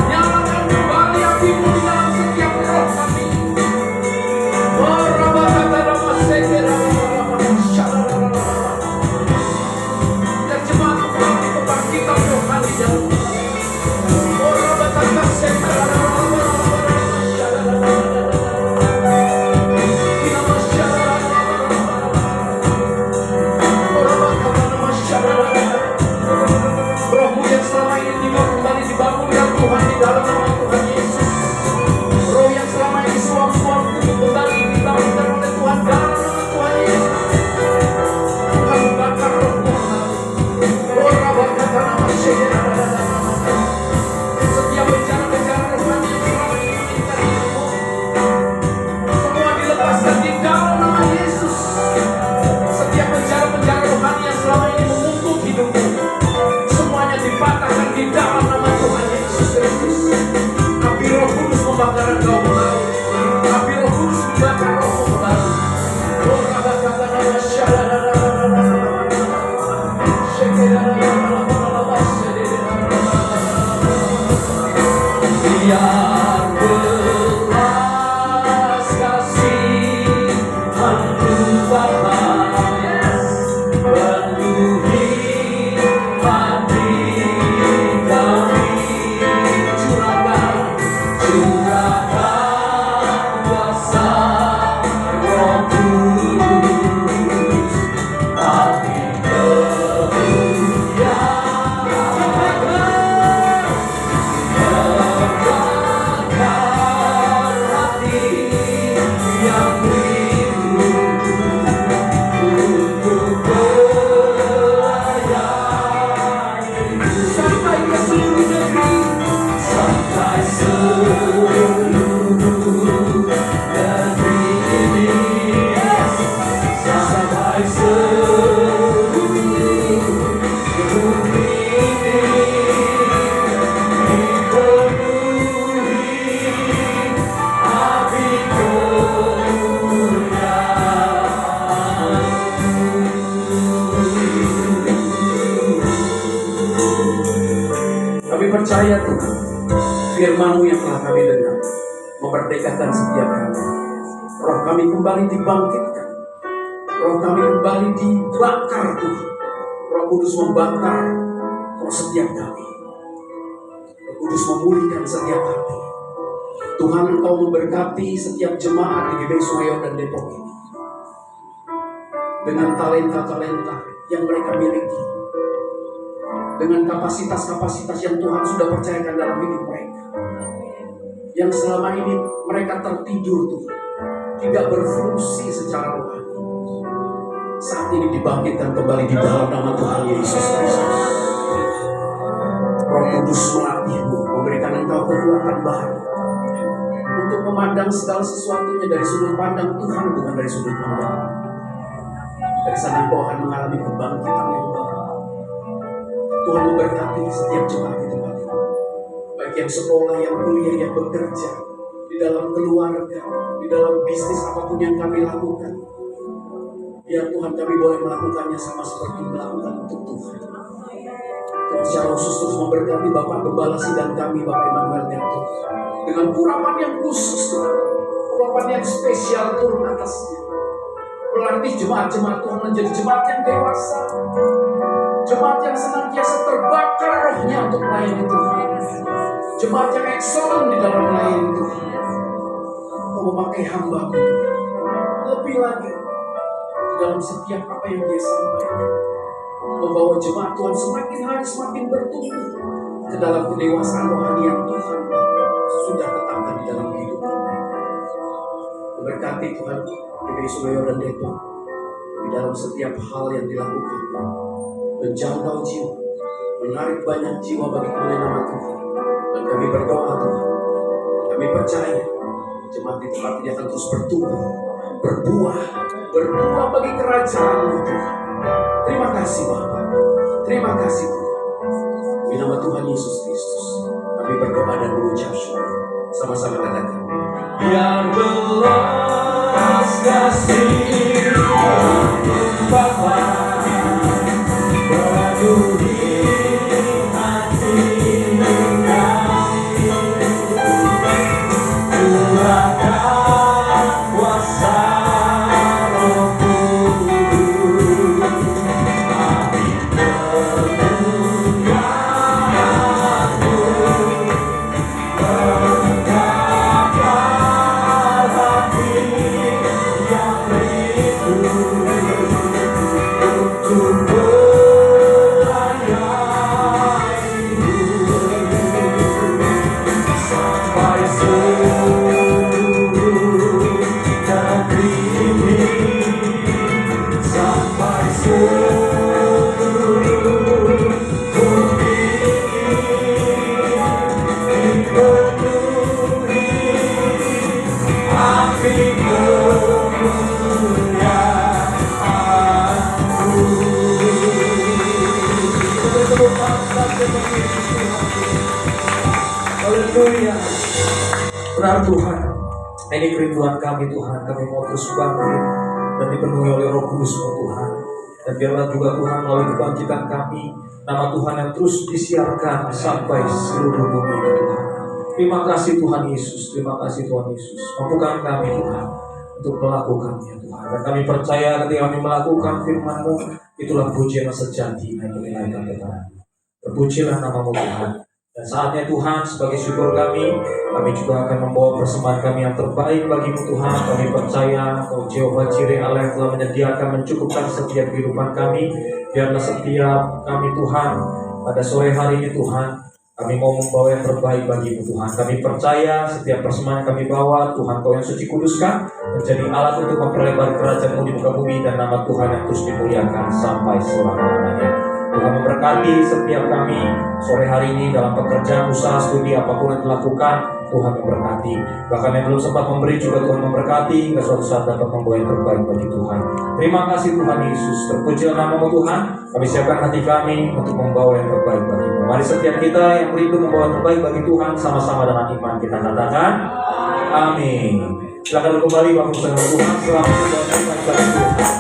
Speaker 3: Nyalakan kembali api-Mu di dalam setiap roh kami. Orang berkata nama sekera dan jemaat mengalami kebangkitan rohani dalam orang berkata Biar belas kasihan-Mu Bapa penuhi hati kami, curahkan kuasa Roh Kudus, hati Kami percaya Tuhan, firman-Mu yang telah kami dengar memerdekakan setiap kami. Roh kami kembali dibangkitkan, roh kami kembali dibakar Tuhan. Roh Kudus membakar roh setiap kami. Roh Kudus memulihkan setiap hati. Tuhan, Engkau memberkati setiap jemaat di GBI Sumayor dan Depok ini dengan talenta-talenta yang mereka miliki, dengan kapasitas-kapasitas yang Tuhan sudah percayakan dalam hidup mereka, yang selama ini mereka tertidur Tuhan, tidak berfungsi secara rohani, saat ini dibangkitkan kembali di dalam nama Tuhan Yesus Kristus. Roh Kudus melatihmu, memberikan engkau kekuatan baru untuk memandang segala sesuatunya dari sudut pandang Tuhan, bukan dari sudut pandang. Dari sana engkau akan mengalami kebangkitan yang baru. Tuhan memberkati setiap jemaat di tempat ini, baik yang sekolah, yang kuliah, yang bekerja, di dalam keluarga, di dalam bisnis apapun yang kami lakukan. Ya Tuhan, kami boleh melakukannya sama seperti melakukan untuk Tuhan. Tuhan secara khusus terus memberkati Bapak Gembala Sidang kami, Bapak Emmanuel Gatot, dengan urapan yang khusus, urapan yang spesial turun atasnya, melatih jemaat-jemaat Tuhan menjadi jemaat yang dewasa, jemaat yang senantiasa terbakar rohnya untuk melayani Tuhan, jemaat yang excellent di dalam melayani Tuhan. Kau memakai hamba-Mu lebih lagi di dalam setiap apa yang Dia sampaikan, membawa jemaat Tuhan semakin hari semakin bertumbuh ke dalam kedewasaan rohani yang Tuhan sudah tetapkan di dalam kehidupan mereka. Memberkati Tuhan GBI Sumayor dan Depok di dalam setiap hal yang dilakukan, menjangkau jiwa, menarik banyak jiwa bagi kemuliaan nama Tuhan. Dan kami berdoa Tuhan, kami percaya jemaat di tempat ini akan terus bertumbuh, berbuah bagi kerajaan-Mu Tuhan. Terima kasih Bapa, terima kasih Tuhan. Di nama Tuhan Yesus Kristus kami berdoa dan mengucap syukur. Sama-sama katakan, biar belas kasih Bapa penuhi hati kami, curahkan kuasa Roh Kudus, hati penuhkanmu, berkatkan hati yang rindu untuk sampai seluruh negeri ini, sampai seluruh bumi dipenuhi api kemuliaan-Mu. Haleluya. Benar Tuhan, ini kerinduan kami Tuhan. Kami mau terus bangkit dan dipenuhi oleh Roh Kudus-Mu Tuhan. Dan biarlah juga Tuhan melalui kebangkitan kami, nama Tuhan yang terus disiarkan sampai seluruh bumi Tuhan.
Speaker 2: Terima kasih Tuhan Yesus, terima kasih Tuhan Yesus. Mampukan kami Tuhan untuk melakukannya Tuhan. Dan kami percaya ketika kami melakukan firman-Mu, itulah pujian sejati yang kami naikkan kepada-Mu. Terpujilah nama-Mu Tuhan. Dan saatnya Tuhan, sebagai syukur kami juga akan membawa persembahan kami yang terbaik bagi-Mu Tuhan. Kami percaya Engkau Jehovah Jireh Allah yang telah menyediakan mencukupkan setiap kehidupan kami. Biarlah setiap kami Tuhan pada sore hari ini Tuhan, kami mau membawa yang terbaik bagi-Mu Tuhan. Kami percaya setiap persembahan yang kami bawa, Tuhan Kau yang suci kuduskan, menjadi alat untuk memperlebar kerajaan-Mu di muka bumi, dan nama Tuhan yang terus dimuliakan sampai selama-lamanya. Tuhan memberkati setiap kami sore hari ini dalam pekerjaan, usaha, studi, apapun yang dilakukan. Tuhan memberkati. Bahkan yang belum sempat memberi juga Tuhan memberkati, hingga suatu saat dapat membawa yang terbaik bagi Tuhan. Terima kasih Tuhan Yesus. Terpujilah nama-Mu Tuhan. Kami siapkan hati kami untuk membawa yang terbaik bagi-Mu. Mari setiap kita yang rindu membawa yang terbaik bagi Tuhan, sama-sama dengan iman kita katakan amin. Silakan kembali Bapak Tuhan. Selamat membawa yang terbaik bagi Tuhan.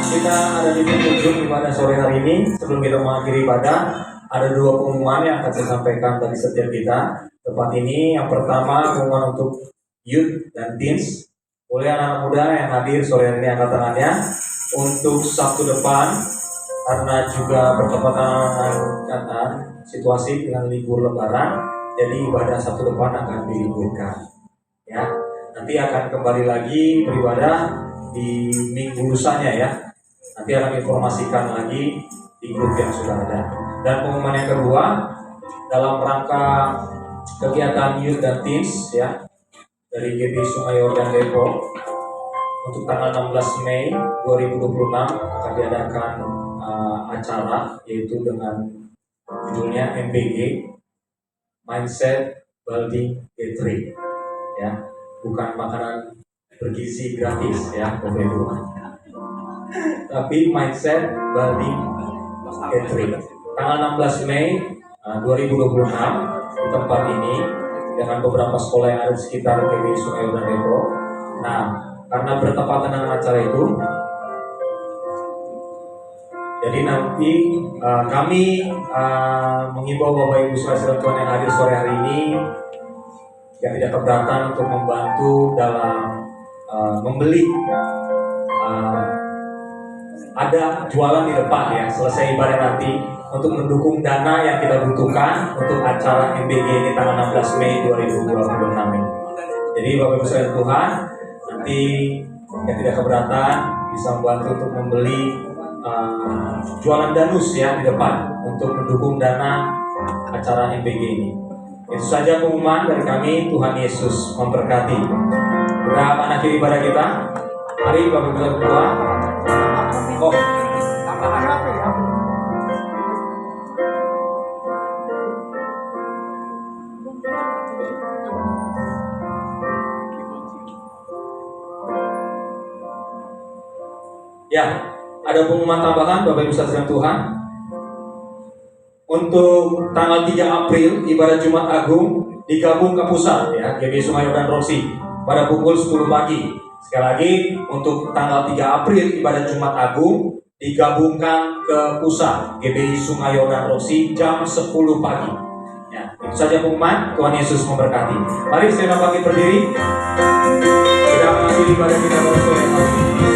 Speaker 2: Kita ada di penghujung ibadah sore hari ini. Sebelum kita mengakhiri ibadah, ada dua pengumuman yang akan saya sampaikan bagi setiap kita. Tempat ini, yang pertama pengumuman untuk youth dan teens. Boleh anak muda yang hadir sore hari ini angkat tangannya. Untuk Sabtu depan, karena juga bertepatan dengan situasi dengan libur Lebaran, jadi ibadah Sabtu depan akan diliburkan. Ya, nanti akan kembali lagi beribadah di minggu lusanya ya. Nanti akan informasikan lagi di grup yang sudah ada. Dan pengumuman yang kedua, dalam rangka kegiatan youth dan teens ya dari GP Sungai Yordan Depok, untuk tanggal 16 Mei 2026 akan diadakan acara, yaitu dengan judulnya MBG, Mindset Building Gathering ya, bukan makanan bergizi gratis ya Bapak Ibu, tapi Mindset Building Gathering tanggal 16 Mei 2026 di tempat ini dengan beberapa sekolah yang ada di sekitar GP Sungai Yordan Depok. Nah, karena bertepatan dengan acara itu, jadi nanti kami mengimbau Bapak Ibu saudara Tuhan yang hadir sore hari ini, yang tidak keberatan untuk membantu dalam membeli ada jualan di depan ya selesai ibadah nanti untuk mendukung dana yang kita butuhkan untuk acara MBG ini tanggal 16 Mei 2026 ini. Jadi Bapak Ibu sekalian Tuhan, nanti yang tidak keberatan bisa membantu untuk membeli jualan danus ya di depan untuk mendukung dana acara MBG ini. Itu saja pengumuman dari kami. Tuhan Yesus memberkati. Kita mengakhiri ibadah kita. Mari Bapak Ibu sekalian Tuhan. Oh, ya, ada pengumuman tambahan Bapak Ibu sekalian Tuhan. Untuk tanggal 3 April ibadah Jumat Agung digabung ke pusat ya, GBI Sungai Yordan Roksi pada pukul 10 pagi. Sekali lagi, untuk tanggal 3 April ibadah Jumat Agung digabungkan ke pusat GBI Sungai Yordan Roksi jam 10 pagi. Ya, itu saja pengumuman. Tuhan Yesus memberkati. Mari saya bangkit berdiri. Kita mengakhiri ibadah kita pada sore hari ini.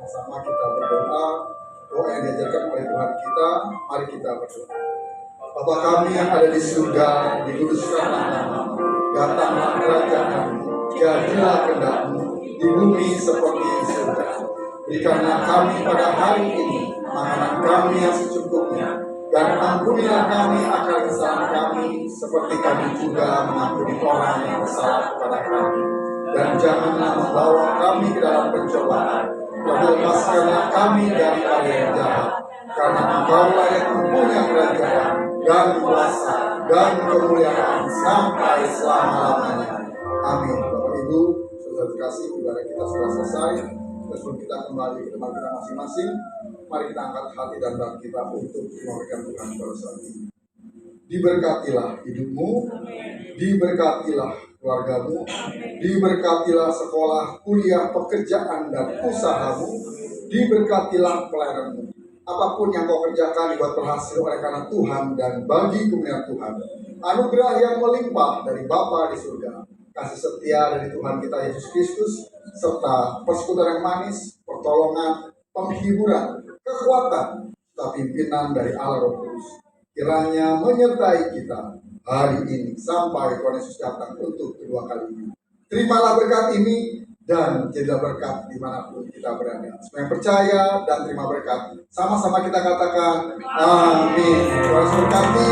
Speaker 4: Sama kita berdoa, doa yang diajarkan oleh Tuhan kita. Mari kita berdoa. Bapa kami yang ada di surga, dikuduskanlah namamu, datanglah kerajaan-Mu, jadilah kehendak-Mu di bumi seperti di surga. Berikanlah kami pada hari ini makanan kami yang secukupnya, dan ampunilah kami akan kesalahan kami, seperti kami juga mengampuni orang yang bersalah kepada kami. Dan janganlah membawa kami ke dalam pencobaan, tapi lepaskanlah kami daripada yang jahat, karena Engkau-lah yang mempunyai kerajaan dan kuasa dan kemuliaan sampai selama-lamanya. Amin. Bapak Ibu, saudara kasih, ibadah kita sudah selesai. Sebelum kita kembali ke tempat kita masing-masing, mari kita angkat hati dan doa kita untuk memberikan Tuhan pada saat ini. Diberkatilah hidupmu, diberkatilah keluargamu, diberkatilah sekolah, kuliah, pekerjaan, dan usahamu, diberkatilah pelayananmu. Apapun yang kau kerjakan dibuat berhasil oleh karena Tuhan dan bagi kemuliaan Tuhan. Anugerah yang melimpah dari Bapa di surga, kasih setia dari Tuhan kita Yesus Kristus, serta persekutuan yang manis, pertolongan, penghiburan, kekuatan, serta pimpinan dari Allah Roh Kudus kiranya menyertai kita hari ini sampai Tuhan Yesus datang untuk kedua kalinya. Terimalah berkat ini dan jadilah berkat dimanapun kita berada. Semua yang percaya dan terima berkat, sama-sama kita katakan amin. Tuhan Yesus berkati.